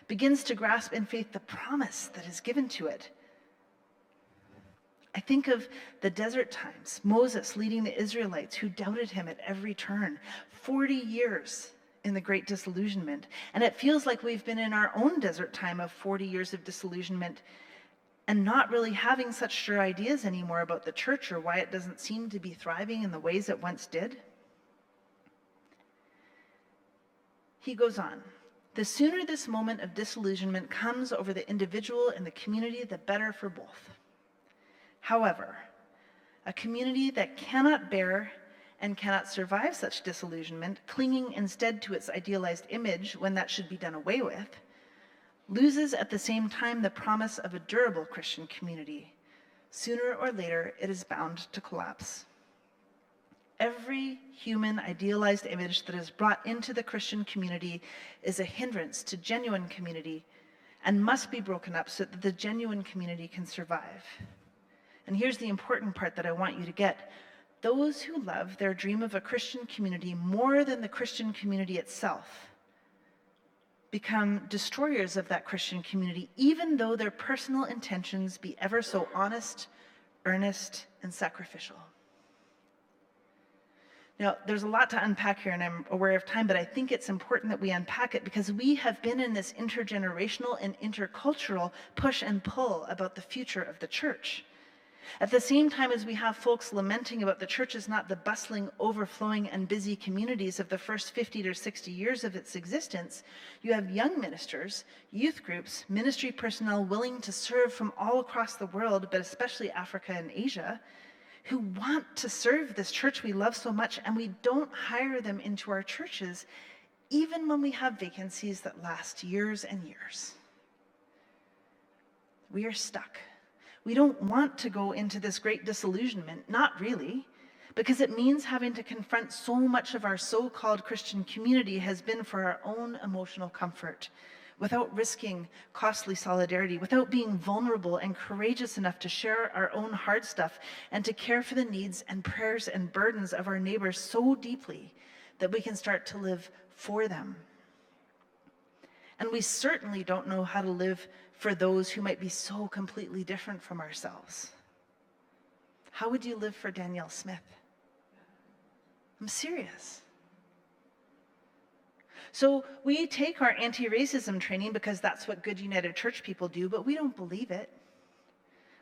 begins to grasp in faith the promise that is given to it. I think of the desert times, Moses leading the Israelites who doubted him at every turn, 40 years in the Great Disillusionment. And it feels like we've been in our own desert time of 40 years of disillusionment and not really having such sure ideas anymore about the church or why it doesn't seem to be thriving in the ways it once did. He goes on, the sooner this moment of disillusionment comes over the individual and the community, the better for both. However, a community that cannot bear and cannot survive such disillusionment, clinging instead to its idealized image when that should be done away with, loses at the same time the promise of a durable Christian community. Sooner or later, it is bound to collapse. Every human idealized image that is brought into the Christian community is a hindrance to genuine community and must be broken up so that the genuine community can survive. And here's the important part that I want you to get. Those who love their dream of a Christian community more than the Christian community itself become destroyers of that Christian community, even though their personal intentions be ever so honest, earnest, and sacrificial. Now, there's a lot to unpack here, and I'm aware of time, but I think it's important that we unpack it because we have been in this intergenerational and intercultural push and pull about the future of the church. At the same time as we have folks lamenting about the church is not the bustling, overflowing, and busy communities of the first 50 to 60 years of its existence, you have young ministers, youth groups, ministry personnel willing to serve from all across the world, but especially Africa and Asia, who want to serve this church we love so much, and we don't hire them into our churches, even when we have vacancies that last years and years. We are stuck. We don't want to go into this great disillusionment, not really, because it means having to confront so much of our so-called Christian community has been for our own emotional comfort, without risking costly solidarity, without being vulnerable and courageous enough to share our own hard stuff and to care for the needs and prayers and burdens of our neighbors so deeply that we can start to live for them. And we certainly don't know how to live for those who might be so completely different from ourselves. How would you live for Danielle Smith? I'm serious. So we take our anti-racism training because that's what good United Church people do, but we don't believe it.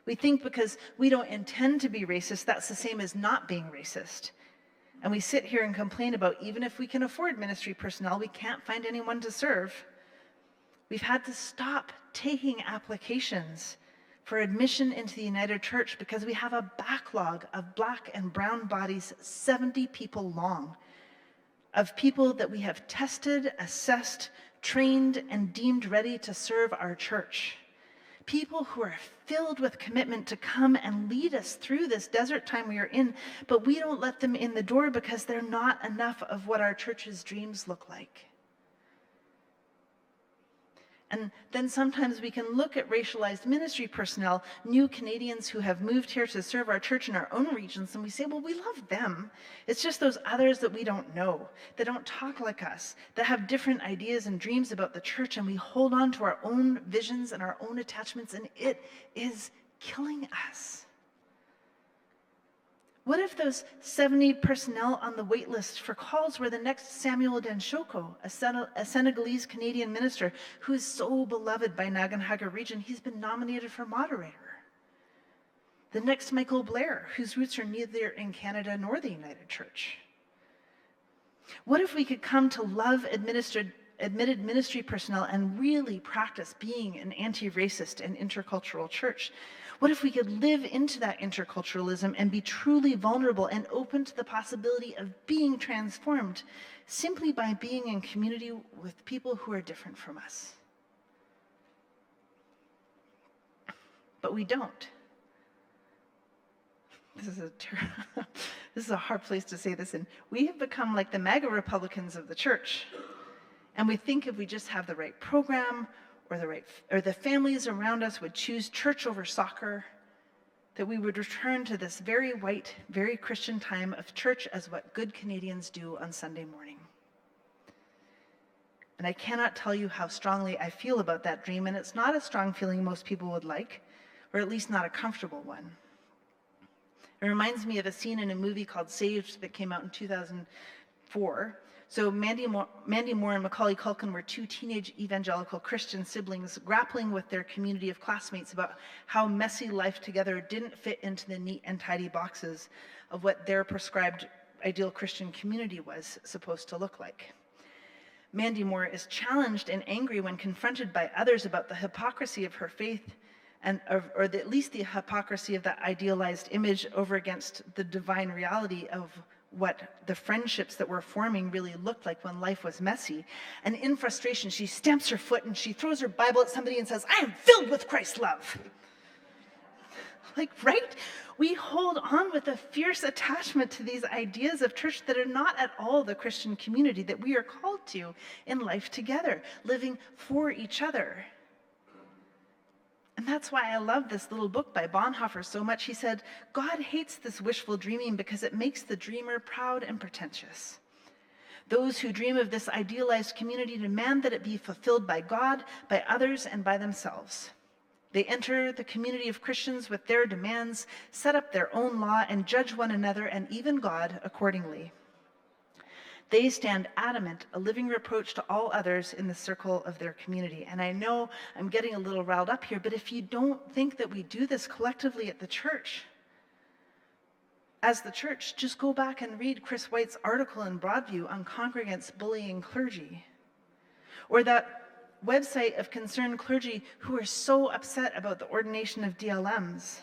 We think because we don't intend to be racist, that's the same as not being racist. And we sit here and complain about even if we can afford ministry personnel, we can't find anyone to serve. We've had to stop taking applications for admission into the United Church because we have a backlog of Black and brown bodies, 70 people long, of people that we have tested, assessed, trained, and deemed ready to serve our church. People who are filled with commitment to come and lead us through this desert time we are in, but we don't let them in the door because they're not enough of what our church's dreams look like. And then sometimes we can look at racialized ministry personnel, new Canadians who have moved here to serve our church in our own regions, and we say, well, we love them. It's just those others that we don't know, that don't talk like us, that have different ideas and dreams about the church, and we hold on to our own visions and our own attachments, and it is killing us. What if those 70 personnel on the wait list for calls were the next Samuel Denshoko, a Senegalese Canadian minister who is so beloved by Naganhaga region, he's been nominated for Moderator. The next Michael Blair, whose roots are neither in Canada nor the United Church. What if we could come to love admitted ministry personnel and really practice being an anti-racist and intercultural church? What if we could live into that interculturalism and be truly vulnerable and open to the possibility of being transformed simply by being in community with people who are different from us? But we don't. This is a hard place to say this in. We have become like the MAGA Republicans of the church. And we think if we just have the right program or the families around us would choose church over soccer, that we would return to this very white, very Christian time of church as what good Canadians do on Sunday morning. And I cannot tell you how strongly I feel about that dream, and it's not a strong feeling most people would like, or at least not a comfortable one. It reminds me of a scene in a movie called Saved that came out in 2004. So Mandy Moore and Macaulay Culkin were two teenage evangelical Christian siblings grappling with their community of classmates about how messy life together didn't fit into the neat and tidy boxes of what their prescribed ideal Christian community was supposed to look like. Mandy Moore is challenged and angry when confronted by others about the hypocrisy of her faith, at least the hypocrisy of that idealized image over against the divine reality of what the friendships that were forming really looked like when life was messy. And in frustration, she stamps her foot and she throws her Bible at somebody and says, "I am filled with Christ's love." Like, right? We hold on with a fierce attachment to these ideas of church that are not at all the Christian community that we are called to in life together, living for each other. And that's why I love this little book by Bonhoeffer so much. He said, God hates this wishful dreaming because it makes the dreamer proud and pretentious. Those who dream of this idealized community demand that it be fulfilled by God, by others, and by themselves. They enter the community of Christians with their demands, set up their own law, and judge one another and even God accordingly. They stand adamant, a living reproach to all others in the circle of their community. And I know I'm getting a little riled up here, but if you don't think that we do this collectively at the church, as the church, just go back and read Chris White's article in Broadview on congregants bullying clergy. Or that website of concerned clergy who are so upset about the ordination of DLMs.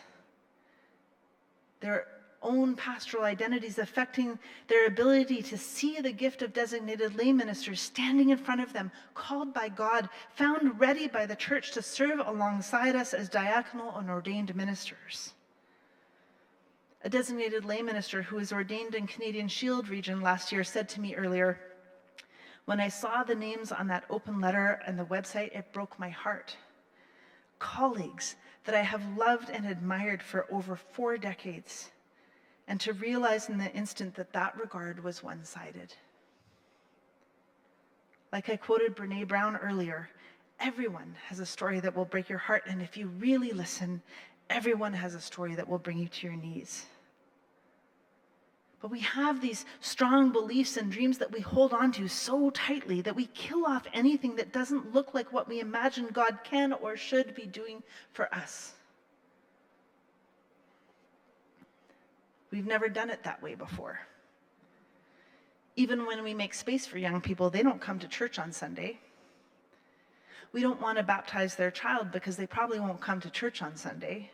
Their own pastoral identities affecting their ability to see the gift of designated lay ministers standing in front of them, called by God, found ready by the church to serve alongside us as diaconal and ordained ministers. A designated lay minister who was ordained in Canadian Shield region last year said to me earlier, "When I saw the names on that open letter and the website, it broke my heart. Colleagues that I have loved and admired for over 4 decades. And to realize in the instant that that regard was one-sided." Like I quoted Brene Brown earlier, everyone has a story that will break your heart, and if you really listen, everyone has a story that will bring you to your knees. But we have these strong beliefs and dreams that we hold on to so tightly that we kill off anything that doesn't look like what we imagine God can or should be doing for us. We've never done it that way before. Even when we make space for young people, they don't come to church on Sunday. We don't want to baptize their child because they probably won't come to church on Sunday.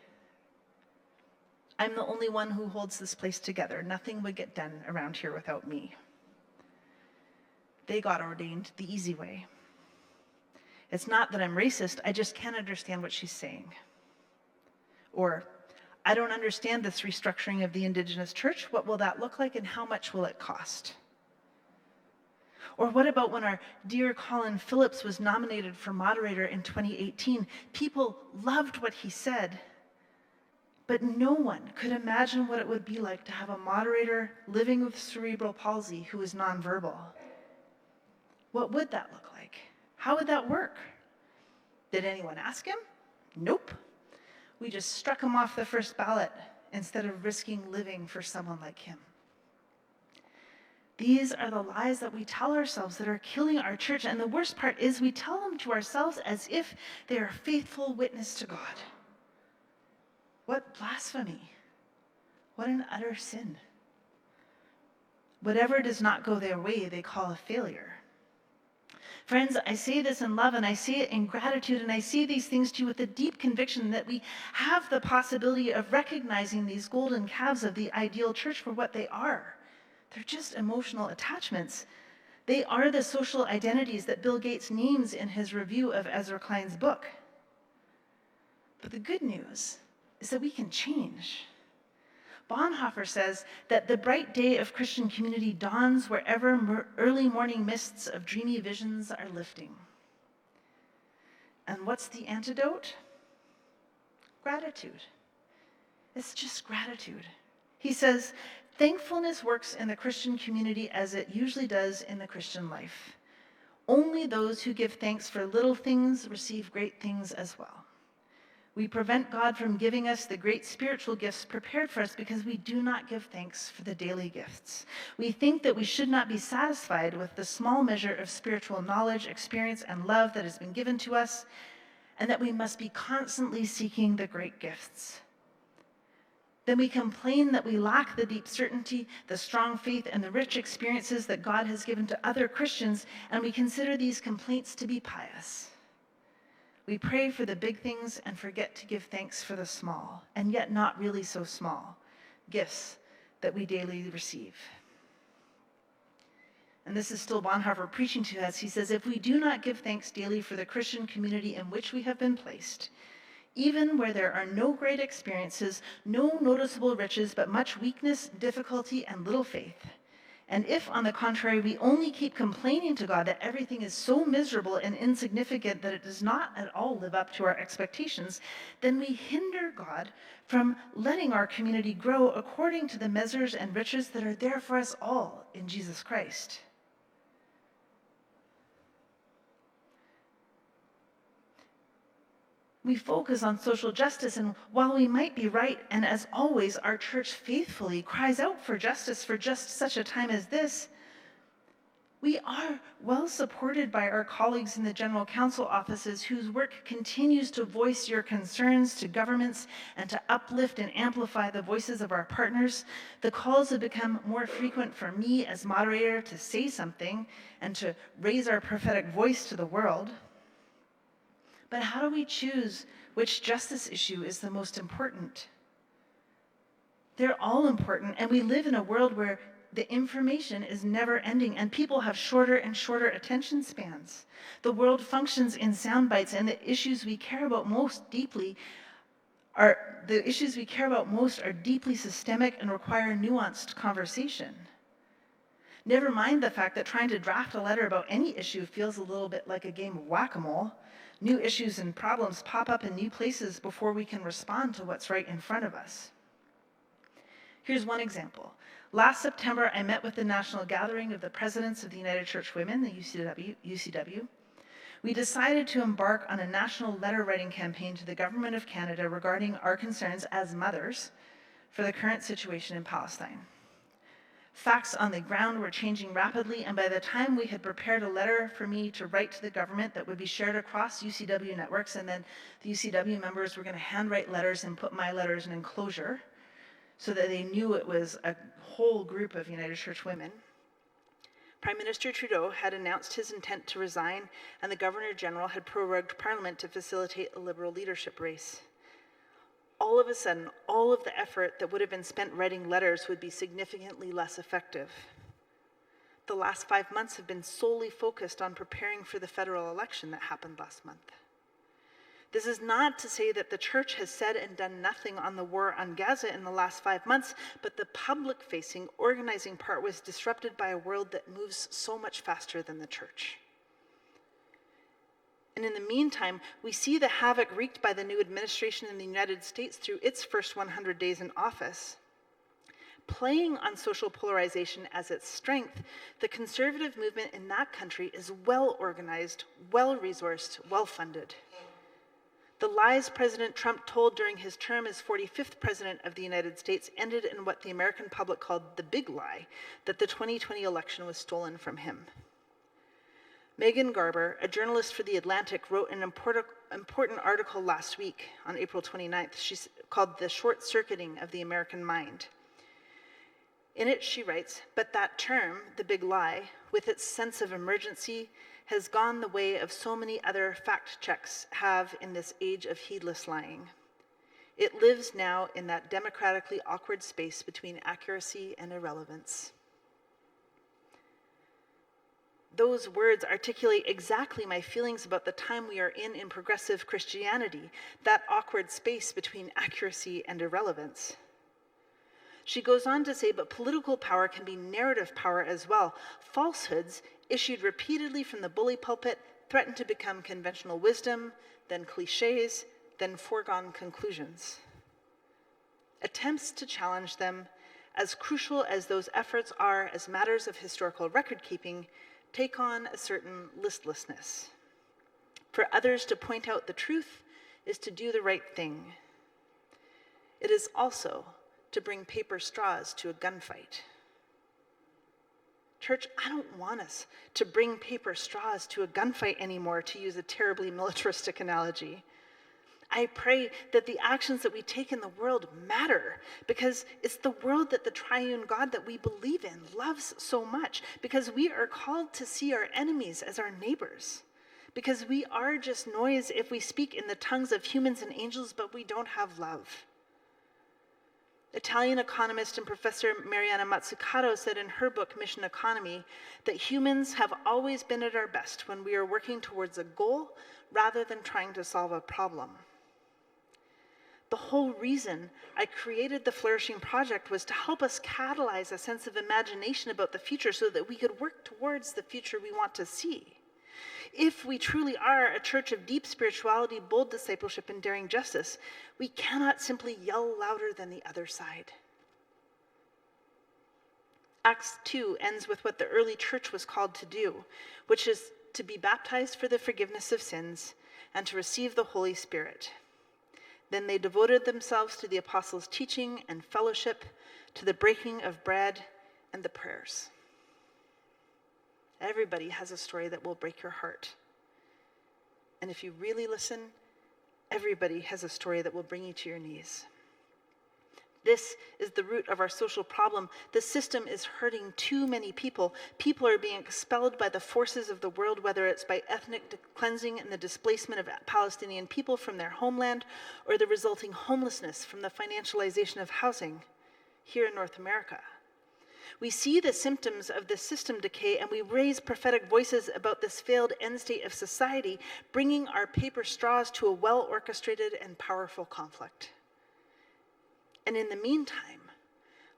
I'm the only one who holds this place together. Nothing would get done around here without me. They got ordained the easy way. It's not that I'm racist, I just can't understand what she's saying. Or, I don't understand this restructuring of the Indigenous church. What will that look like and how much will it cost? Or what about when our dear Colin Phillips was nominated for Moderator in 2018? People loved what he said, but no one could imagine what it would be like to have a moderator living with cerebral palsy who is nonverbal. What would that look like? How would that work? Did anyone ask him? Nope. We just struck him off the first ballot instead of risking living for someone like him. These are the lies that we tell ourselves that are killing our church, and the worst part is we tell them to ourselves as if they are a faithful witness to God. What blasphemy! What an utter sin. Whatever does not go their way, they call a failure. Friends, I say this in love, and I say it in gratitude, and I say these things to you with a deep conviction that we have the possibility of recognizing these golden calves of the ideal church for what they are. They're just emotional attachments. They are the social identities that Bill Gates names in his review of Ezra Klein's book. But the good news is that we can change. Bonhoeffer says that the bright day of Christian community dawns wherever early morning mists of dreamy visions are lifting. And what's the antidote? Gratitude. It's just gratitude. He says, thankfulness works in the Christian community as it usually does in the Christian life. Only those who give thanks for little things receive great things as well. We prevent God from giving us the great spiritual gifts prepared for us because we do not give thanks for the daily gifts. We think that we should not be satisfied with the small measure of spiritual knowledge, experience, and love that has been given to us, and that we must be constantly seeking the great gifts. Then we complain that we lack the deep certainty, the strong faith, and the rich experiences that God has given to other Christians, and we consider these complaints to be pious. We pray for the big things and forget to give thanks for the small, and yet not really so small, gifts that we daily receive. And this is still Bonhoeffer preaching to us. He says, if we do not give thanks daily for the Christian community in which we have been placed, even where there are no great experiences, no noticeable riches, but much weakness, difficulty, and little faith, and if, on the contrary, we only keep complaining to God that everything is so miserable and insignificant that it does not at all live up to our expectations, then we hinder God from letting our community grow according to the measures and riches that are there for us all in Jesus Christ. We focus on social justice, and while we might be right, and as always, our church faithfully cries out for justice for just such a time as this, we are well supported by our colleagues in the General Council offices whose work continues to voice your concerns to governments and to uplift and amplify the voices of our partners. The calls have become more frequent for me as moderator to say something and to raise our prophetic voice to the world. But how do we choose which justice issue is the most important? They're all important, and we live in a world where the information is never ending, and people have shorter and shorter attention spans. The world functions in sound bites, and the issues we care about most are deeply systemic and require nuanced conversation. Never mind the fact that trying to draft a letter about any issue feels a little bit like a game of whack-a-mole. New issues and problems pop up in new places before we can respond to what's right in front of us. Here's one example. Last September, I met with the National Gathering of the Presidents of the United Church Women, the UCW. We decided to embark on a national letter-writing campaign to the Government of Canada regarding our concerns as mothers for the current situation in Palestine. Facts on the ground were changing rapidly, and by the time we had prepared a letter for me to write to the government that would be shared across UCW networks, and then the UCW members were going to handwrite letters and put my letters in enclosure so that they knew it was a whole group of United Church women, Prime Minister Trudeau had announced his intent to resign, and the Governor General had prorogued Parliament to facilitate a Liberal leadership race. All of a sudden, all of the effort that would have been spent writing letters would be significantly less effective. The last 5 months have been solely focused on preparing for the federal election that happened last month. This is not to say that the church has said and done nothing on the war on Gaza in the last 5 months, but the public-facing, organizing part was disrupted by a world that moves so much faster than the church. And in the meantime, we see the havoc wreaked by the new administration in the United States through its first 100 days in office. Playing on social polarization as its strength, the conservative movement in that country is well-organized, well-resourced, well-funded. The lies President Trump told during his term as 45th President of the United States ended in what the American public called the big lie, that the 2020 election was stolen from him. Megan Garber, a journalist for The Atlantic, wrote an important article last week on April 29th. She's called The Short Circuiting of the American Mind. In it, she writes, "But that term, the big lie, with its sense of emergency, has gone the way of so many other fact checks have in this age of heedless lying. It lives now in that democratically awkward space between accuracy and irrelevance." Those words articulate exactly my feelings about the time we are in progressive Christianity, that awkward space between accuracy and irrelevance. She goes on to say, but political power can be narrative power as well. Falsehoods issued repeatedly from the bully pulpit threaten to become conventional wisdom, then cliches, then foregone conclusions. Attempts to challenge them, as crucial as those efforts are as matters of historical record-keeping, take on a certain listlessness. For others to point out the truth is to do the right thing. It is also to bring paper straws to a gunfight. Church, I don't want us to bring paper straws to a gunfight anymore, to use a terribly militaristic analogy. I pray that the actions that we take in the world matter, because it's the world that the triune God that we believe in loves so much, because we are called to see our enemies as our neighbors, because we are just noise if we speak in the tongues of humans and angels, but we don't have love. Italian economist and professor Mariana Mazzucato said in her book, Mission Economy, that humans have always been at our best when we are working towards a goal rather than trying to solve a problem. The whole reason I created the Flourishing Project was to help us catalyze a sense of imagination about the future so that we could work towards the future we want to see. If we truly are a church of deep spirituality, bold discipleship, and daring justice, we cannot simply yell louder than the other side. Acts 2 ends with what the early church was called to do, which is to be baptized for the forgiveness of sins and to receive the Holy Spirit. Then they devoted themselves to the apostles' teaching and fellowship, to the breaking of bread and the prayers. Everybody has a story that will break your heart. And if you really listen, everybody has a story that will bring you to your knees. This is the root of our social problem. The system is hurting too many people. People are being expelled by the forces of the world, whether it's by ethnic cleansing and the displacement of Palestinian people from their homeland, or the resulting homelessness from the financialization of housing here in North America. We see the symptoms of this system decay, and we raise prophetic voices about this failed end state of society, bringing our paper straws to a well-orchestrated and powerful conflict. And in the meantime,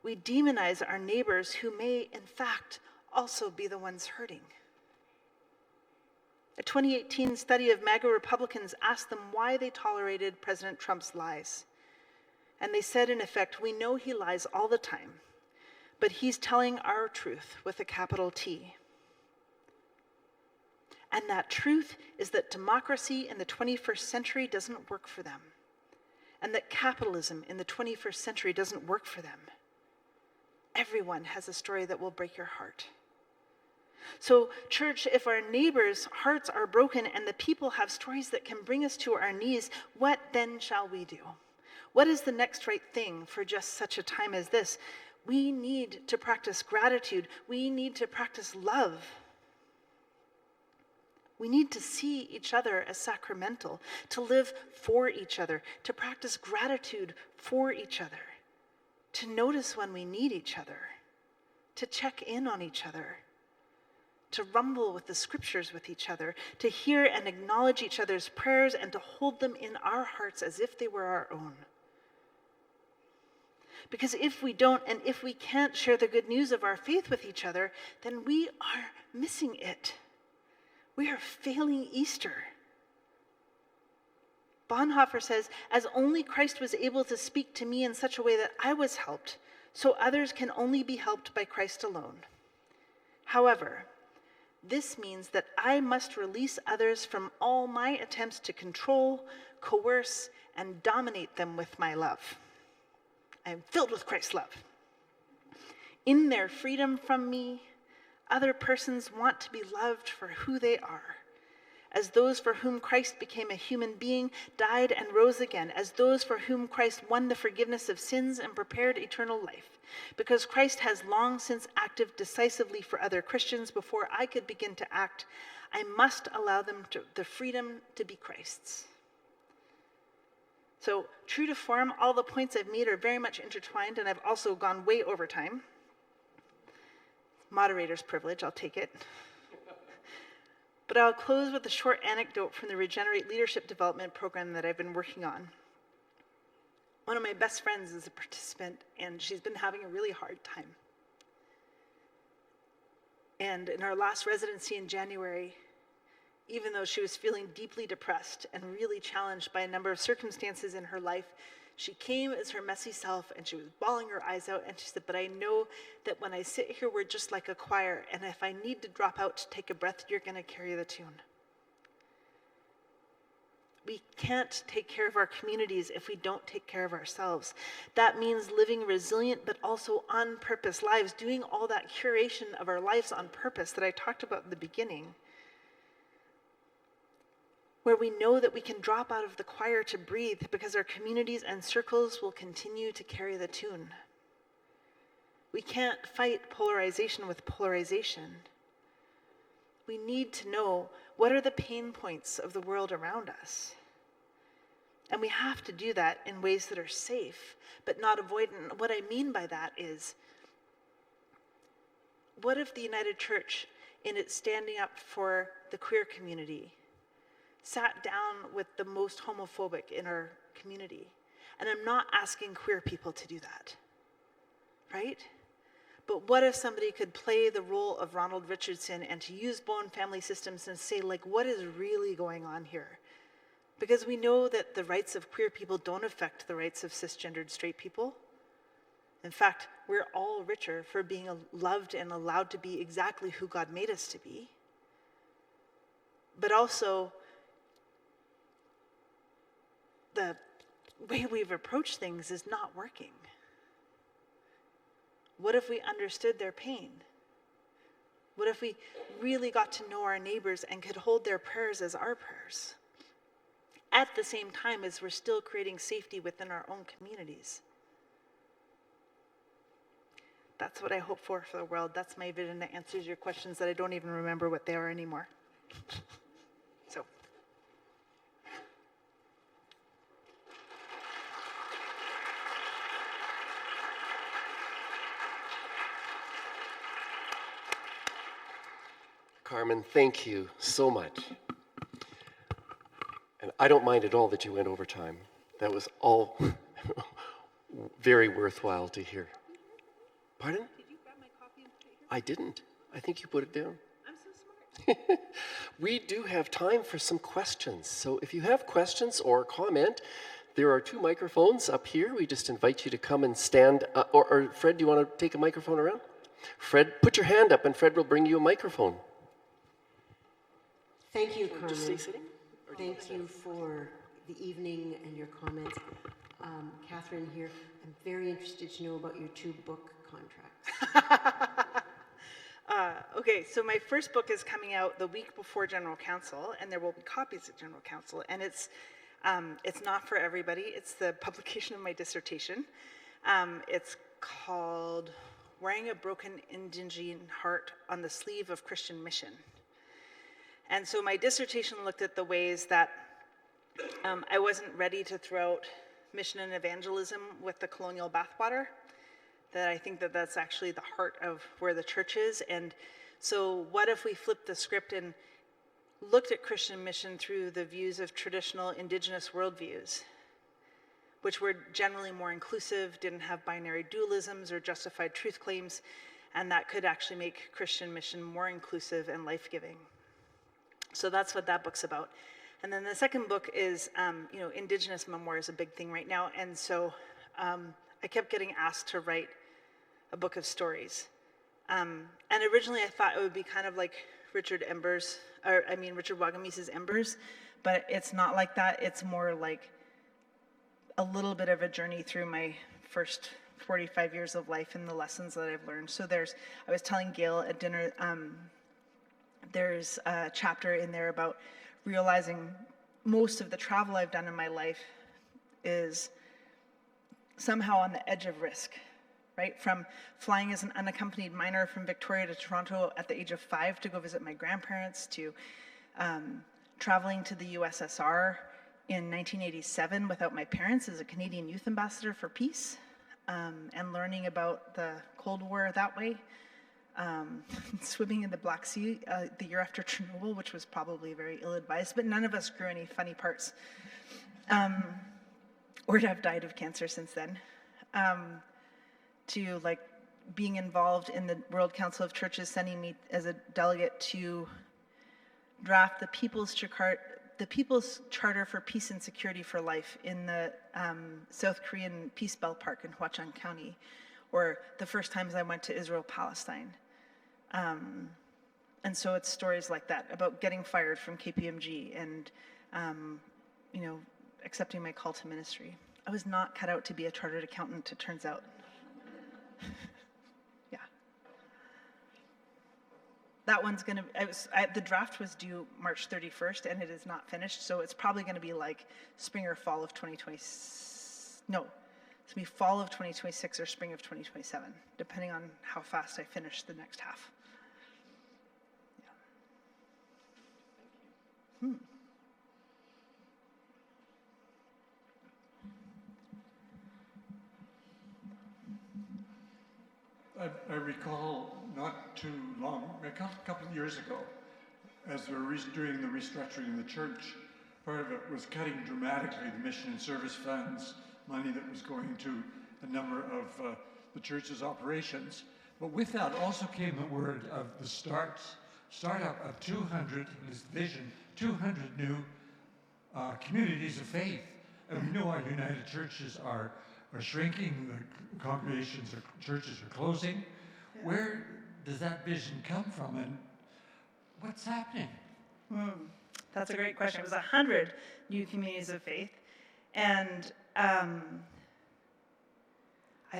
we demonize our neighbors who may, in fact, also be the ones hurting. A 2018 study of MAGA Republicans asked them why they tolerated President Trump's lies. And they said, in effect, we know he lies all the time, but he's telling our truth with a capital T. And that truth is that democracy in the 21st century doesn't work for them, and that capitalism in the 21st century doesn't work for them. Everyone has a story that will break your heart. So, church, if our neighbors' hearts are broken and the people have stories that can bring us to our knees, what then shall we do? What is the next right thing for just such a time as this? We need to practice gratitude. We need to practice love. We need to see each other as sacramental, to live for each other, to practice gratitude for each other, to notice when we need each other, to check in on each other, to rumble with the scriptures with each other, to hear and acknowledge each other's prayers, and to hold them in our hearts as if they were our own. Because if we don't, and if we can't share the good news of our faith with each other, then we are missing it. We are failing Easter. Bonhoeffer says, as only Christ was able to speak to me in such a way that I was helped, so others can only be helped by Christ alone. However, this means that I must release others from all my attempts to control, coerce, and dominate them with my love. I am filled with Christ's love. In their freedom from me, other persons want to be loved for who they are, as those for whom Christ became a human being, died and rose again, as those for whom Christ won the forgiveness of sins and prepared eternal life. Because Christ has long since acted decisively for other Christians before I could begin to act, I must allow them the freedom to be Christ's. So, true to form, all the points I've made are very much intertwined, and I've also gone way over time. Moderator's privilege, I'll take it. But I'll close with a short anecdote from the Regenerate Leadership Development Program that I've been working on. One of my best friends is a participant, and she's been having a really hard time. And in our last residency in January, even though she was feeling deeply depressed and really challenged by a number of circumstances in her life, she came as her messy self, and she was bawling her eyes out, and she said, but I know that when I sit here, we're just like a choir, and if I need to drop out to take a breath, you're going to carry the tune. We can't take care of our communities if we don't take care of ourselves. That means living resilient but also on purpose lives, doing all that curation of our lives on purpose that I talked about in the beginning, where we know that we can drop out of the choir to breathe because our communities and circles will continue to carry the tune. We can't fight polarization with polarization. We need to know what are the pain points of the world around us. And we have to do that in ways that are safe, but not avoidant. What I mean by that is, what if the United Church, in its standing up for the queer community, sat down with the most homophobic in our community? And I'm not asking queer people to do that, right? But what if somebody could play the role of Ronald Richardson and to use Bowen Family Systems and say, like, what is really going on here? Because we know that the rights of queer people don't affect the rights of cisgendered straight people. In fact, we're all richer for being loved and allowed to be exactly who God made us to be. But also, the way we've approached things is not working. What if we understood their pain? What if we really got to know our neighbors and could hold their prayers as our prayers, at the same time as we're still creating safety within our own communities? That's what I hope for the world. That's my vision that answers your questions that I don't even remember what they are anymore. So. Carmen, thank you so much. And I don't mind at all that you went over time. That was all very worthwhile to hear. Pardon? Did you grab my coffee and put it here? I didn't. I think you put it down. I'm so smart. We do have time for some questions. So if you have questions or comment, there are 2 microphones up here. We just invite you to come and stand. Or Fred, do you want to take a microphone around? Fred, put your hand up and Fred will bring you a microphone. Thank you, Carmen. Just stay sitting? Thank you for the evening and your comments. Catherine here, I'm very interested to know about your 2 book contracts. Okay, so my first book is coming out the week before General Council, and there will be copies at General Council, and it's not for everybody. It's the publication of my dissertation. It's called Wearing a Broken Indian Heart on the Sleeve of Christian Mission. And so my dissertation looked at the ways that I wasn't ready to throw out mission and evangelism with the colonial bathwater, that I think that that's actually the heart of where the church is. And So what if we flipped the script and looked at Christian mission through the views of traditional Indigenous worldviews, which were generally more inclusive, didn't have binary dualisms or justified truth claims, and that could actually make Christian mission more inclusive and life-giving. So that's what that book's about. And then the second book is, Indigenous memoir is a big thing right now, and so I kept getting asked to write a book of stories. And originally I thought it would be kind of like Richard Wagamese's Embers, but it's not like that. It's more like a little bit of a journey through my first 45 years of life and the lessons that I've learned. So I was telling Gail at dinner, there's a chapter in there about realizing most of the travel I've done in my life is somehow on the edge of risk, right? From flying as an unaccompanied minor from Victoria to Toronto at the age of 5 to go visit my grandparents, to traveling to the USSR in 1987 without my parents as a Canadian Youth Ambassador for Peace, and learning about the Cold War that way, swimming in the Black Sea the year after Chernobyl, which was probably very ill-advised, but none of us grew any funny parts, or to have died of cancer since then, to like being involved in the World Council of Churches, sending me as a delegate to draft the People's Charter for Peace and Security for Life in the South Korean Peace Bell Park in Hwacheon County, or the first times I went to Israel-Palestine. And so it's stories like that about getting fired from KPMG and, accepting my call to ministry. I was not cut out to be a chartered accountant, it turns out. Yeah. That one's gonna, the draft was due March 31st and it is not finished, so it's probably gonna be like spring or fall of 2020, no, it's gonna be fall of 2026 or spring of 2027, depending on how fast I finish the next half. Yeah. I recall not too long, a couple of years ago, as we were doing the restructuring of the church, part of it was cutting dramatically the mission and service funds, money that was going to a number of the church's operations. But with that also came the word of the startup of 200, this vision, 200 new communities of faith. And we know our United Churches are shrinking, the congregations or churches are closing. Where does that vision come from and what's happening? That's a great question. It was 100 new communities of faith. And I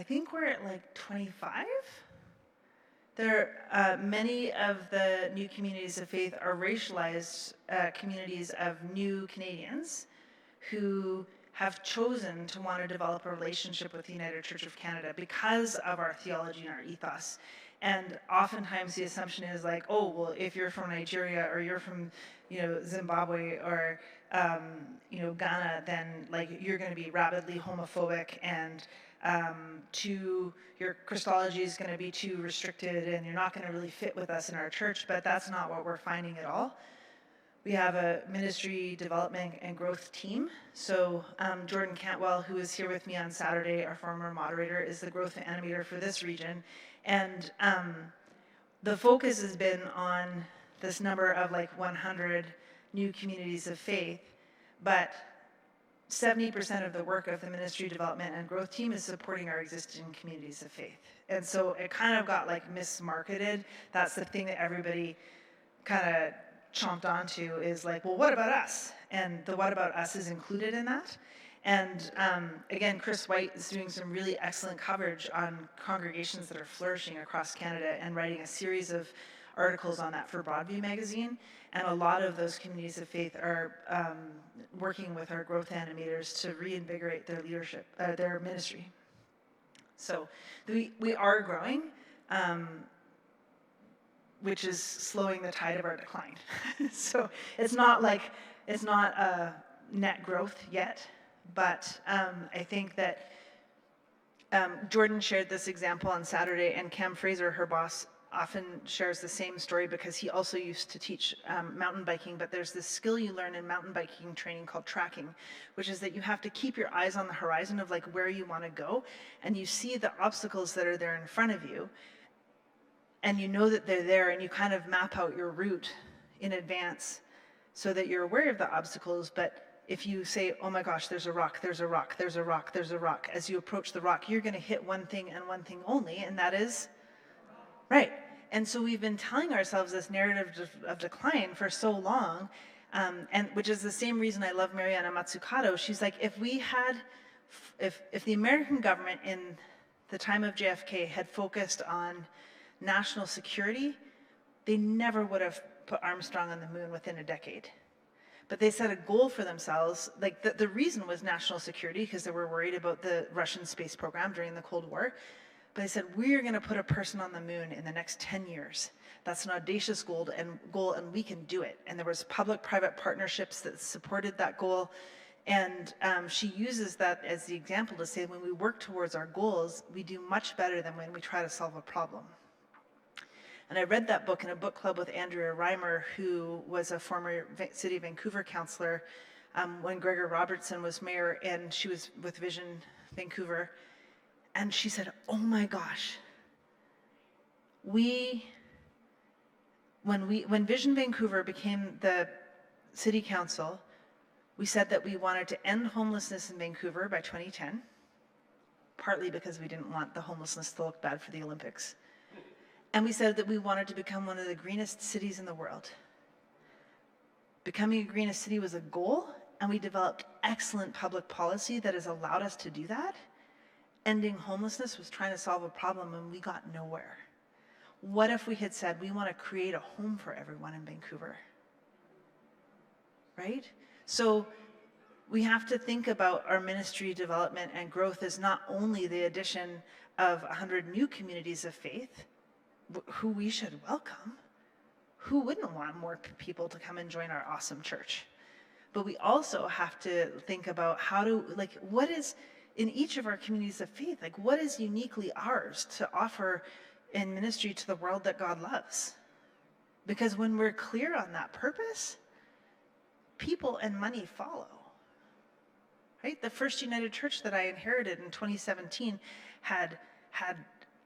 think we're at like 25. Many of the new communities of faith are racialized communities of new Canadians who have chosen to want to develop a relationship with the United Church of Canada because of our theology and our ethos. And oftentimes the assumption is like, oh, well, if you're from Nigeria or you're from, Zimbabwe or, Ghana, then like you're going to be rabidly homophobic and your Christology is going to be too restricted and you're not going to really fit with us in our church. But that's not what we're finding at all. We have a ministry development and growth team. So Jordan Cantwell, who is here with me on Saturday, our former moderator, is the growth animator for this region. And the focus has been on this number of like 100 new communities of faith, but 70% of the work of the ministry development and growth team is supporting our existing communities of faith. And so it kind of got like mismarketed. That's the thing that everybody kind of chomped onto is like, well, what about us? And the what about us is included in that. And again, Chris White is doing some really excellent coverage on congregations that are flourishing across Canada and writing a series of articles on that for Broadview magazine. And a lot of those communities of faith are working with our growth animators to reinvigorate their leadership, their ministry. So we are growing, which is slowing the tide of our decline. So it's not a net growth yet, but I think that Jordan shared this example on Saturday, and Cam Fraser, her boss, often shares the same story because he also used to teach mountain biking, but there's this skill you learn in mountain biking training called tracking, which is that you have to keep your eyes on the horizon of like where you want to go, and you see the obstacles that are there in front of you, and you know that they're there, and you kind of map out your route in advance so that you're aware of the obstacles. But if you say, oh my gosh, there's a rock, there's a rock, there's a rock, there's a rock, as you approach the rock, you're going to hit one thing and one thing only, and that is right. And so we've been telling ourselves this narrative of decline for so long, and which is the same reason I love Mariana Mazzucato. She's like, if the American government in the time of JFK had focused on national security, they never would have put Armstrong on the moon within a decade. But they set a goal for themselves. Like the reason was national security, because they were worried about the Russian space program during the Cold War. But they said, we're going to put a person on the moon in the next 10 years. That's an audacious goal, and we can do it. And there was public-private partnerships that supported that goal. And she uses that as the example to say, when we work towards our goals, we do much better than when we try to solve a problem. And I read that book in a book club with Andrea Reimer, who was a former City of Vancouver councillor when Gregor Robertson was mayor, and she was with Vision Vancouver. And she said, oh my gosh, when Vision Vancouver became the city council, we said that we wanted to end homelessness in Vancouver by 2010, partly because we didn't want the homelessness to look bad for the Olympics. And we said that we wanted to become one of the greenest cities in the world. Becoming a greenest city was a goal, and we developed excellent public policy that has allowed us to do that. Ending homelessness was trying to solve a problem, and we got nowhere. What if we had said, we want to create a home for everyone in Vancouver? Right? So we have to think about our ministry development and growth as not only the addition of 100 new communities of faith, who we should welcome. Who wouldn't want more people to come and join our awesome church? But we also have to think about what is in each of our communities of faith, like what is uniquely ours to offer in ministry to the world that God loves? Because when we're clear on that purpose, people and money follow. Right? The first United Church that I inherited in 2017 had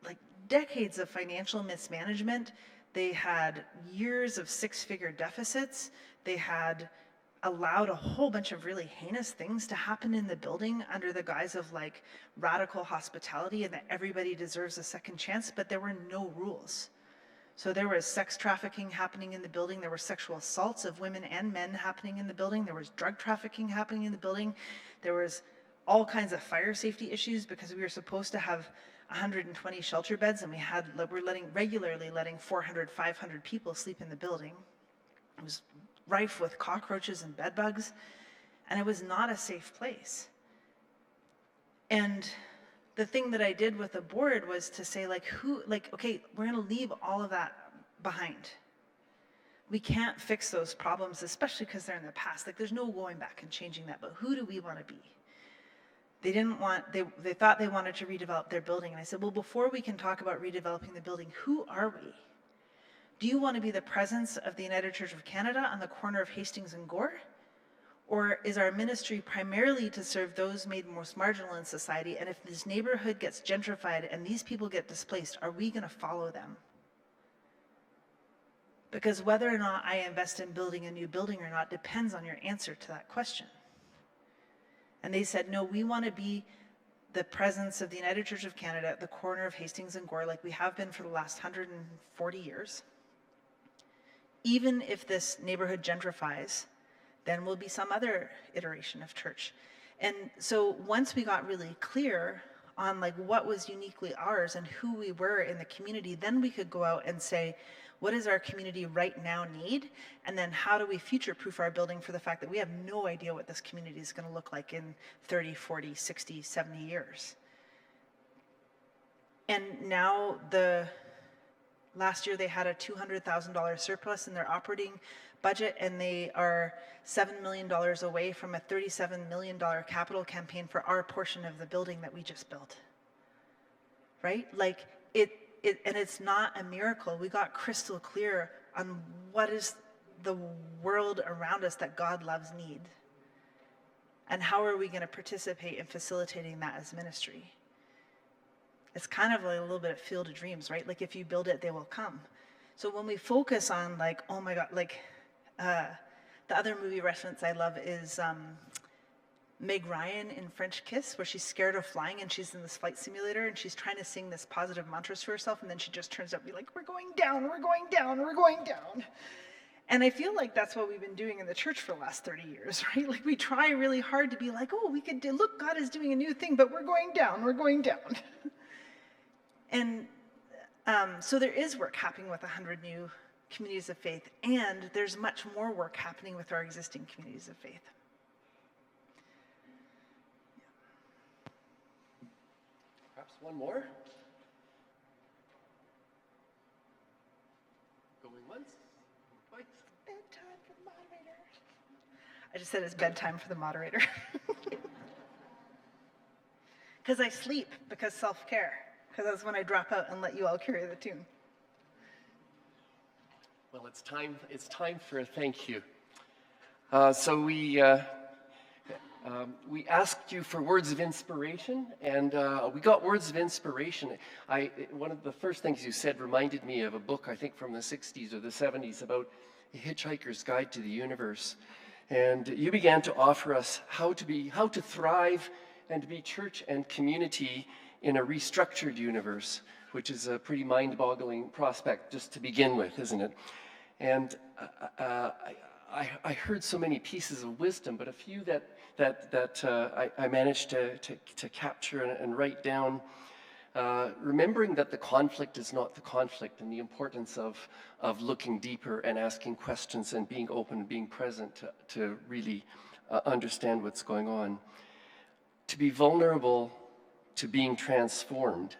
like decades of financial mismanagement. They had years of six-figure deficits. They had allowed a whole bunch of really heinous things to happen in the building under the guise of like radical hospitality and that everybody deserves a second chance, but there were no rules. So there was sex trafficking happening in the building. There were sexual assaults of women and men happening in the building. There was drug trafficking happening in the building. There was all kinds of fire safety issues because we were supposed to have 120 shelter beds, and we're regularly letting 400, 500 people sleep in the building. It was rife with cockroaches and bed bugs, and it was not a safe place. And the thing that I did with the board was to say, okay, we're going to leave all of that behind. We can't fix those problems, especially because they're in the past. Like, there's no going back and changing that, but who do we want to be? They thought they wanted to redevelop their building. And I said, well, before we can talk about redeveloping the building, who are we? Do you want to be the presence of the United Church of Canada on the corner of Hastings and Gore? Or is our ministry primarily to serve those made most marginal in society? And if this neighborhood gets gentrified and these people get displaced, are we going to follow them? Because whether or not I invest in building a new building or not depends on your answer to that question. And they said, no, we want to be the presence of the United Church of Canada at the corner of Hastings and Gore, like we have been for the last 140 years. Even if this neighborhood gentrifies, then will be some other iteration of church. And so once we got really clear on like what was uniquely ours and who we were in the community, then we could go out and say, what does our community right now need? And then how do we future-proof our building for the fact that we have no idea what this community is going to look like in 30, 40, 60, 70 years. And now last year they had a $200,000 surplus in their operating budget, and they are $7 million away from a $37 million capital campaign for our portion of the building that we just built. Right? Like, and it's not a miracle. We got crystal clear on what is the world around us that God loves need. And how are we going to participate in facilitating that as ministry? It's kind of like a little bit of Field of Dreams, right? Like if you build it, they will come. So when we focus on like, oh my God, like the other movie reference I love is Meg Ryan in French Kiss, where she's scared of flying and she's in this flight simulator and she's trying to sing this positive mantras to herself, and then she just turns up and be like, we're going down, we're going down, we're going down. And I feel like that's what we've been doing in the church for the last 30 years, right? Like we try really hard to be like, oh, we could do, look, God is doing a new thing, but we're going down, we're going down. And so there is work happening with 100 new communities of faith, and there's much more work happening with our existing communities of faith. Perhaps one more? Going once, twice. Bedtime for the moderator. I just said it's bedtime for the moderator. Because I sleep, because self-care. Because that's when I drop out and let you all carry the tune. Well, it's time for a thank you. So we asked you for words of inspiration, and we got words of inspiration. One of the first things you said reminded me of a book, I think from the 60s or the 70s, about a hitchhiker's guide to the universe. And you began to offer us how to thrive and to be church and community in a restructured universe, which is a pretty mind-boggling prospect just to begin with, isn't it? And I heard so many pieces of wisdom, but a few that I managed to capture and write down. Remembering that the conflict is not the conflict, and the importance of looking deeper and asking questions and being open and being present to really understand what's going on. To be vulnerable to being transformed.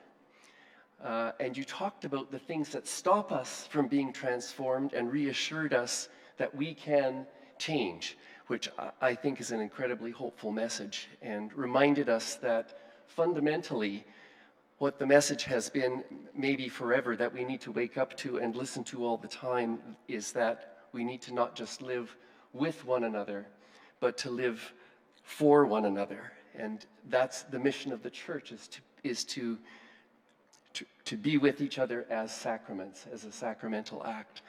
And you talked about the things that stop us from being transformed and reassured us that we can change, which I think is an incredibly hopeful message, and reminded us that fundamentally what the message has been maybe forever that we need to wake up to and listen to all the time is that we need to not just live with one another, but to live for one another. And that's the mission of the church, is to be with each other as sacraments, as a sacramental act.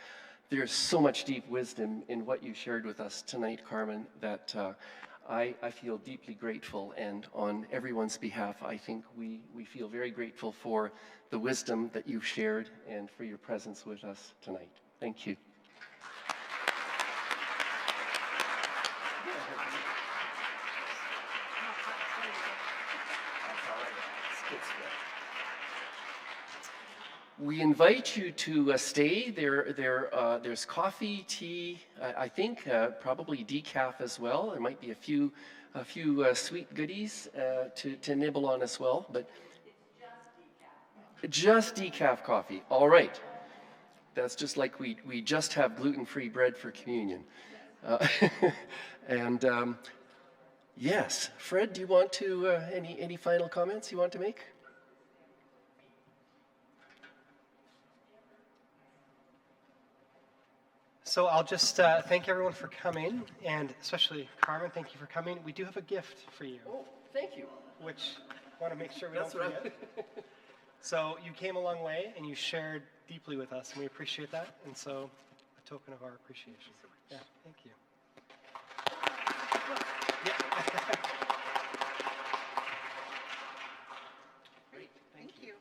There's so much deep wisdom in what you shared with us tonight, Carmen, that I feel deeply grateful. And on everyone's behalf, I think we feel very grateful for the wisdom that you've shared and for your presence with us tonight. Thank you. We invite you to stay. There's coffee, tea, I think probably decaf as well. There might be a few sweet goodies to nibble on as well. But it's just decaf coffee. All right. That's just like we just have gluten-free bread for communion. And yes, Fred, do you want to any final comments you want to make? So I'll just thank everyone for coming, and especially Carmen, thank you for coming. We do have a gift for you. Oh, thank you. Which I want to make sure we That's don't what forget. So you came a long way, and you shared deeply with us, and we appreciate that. And so a token of our appreciation. Yeah, thank you. Great, Thank you.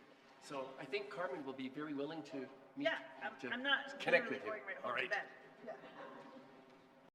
So I think Carmen will be very willing to meet. Yeah, to I'm not connect with you. going right home All to right. bed. Yeah.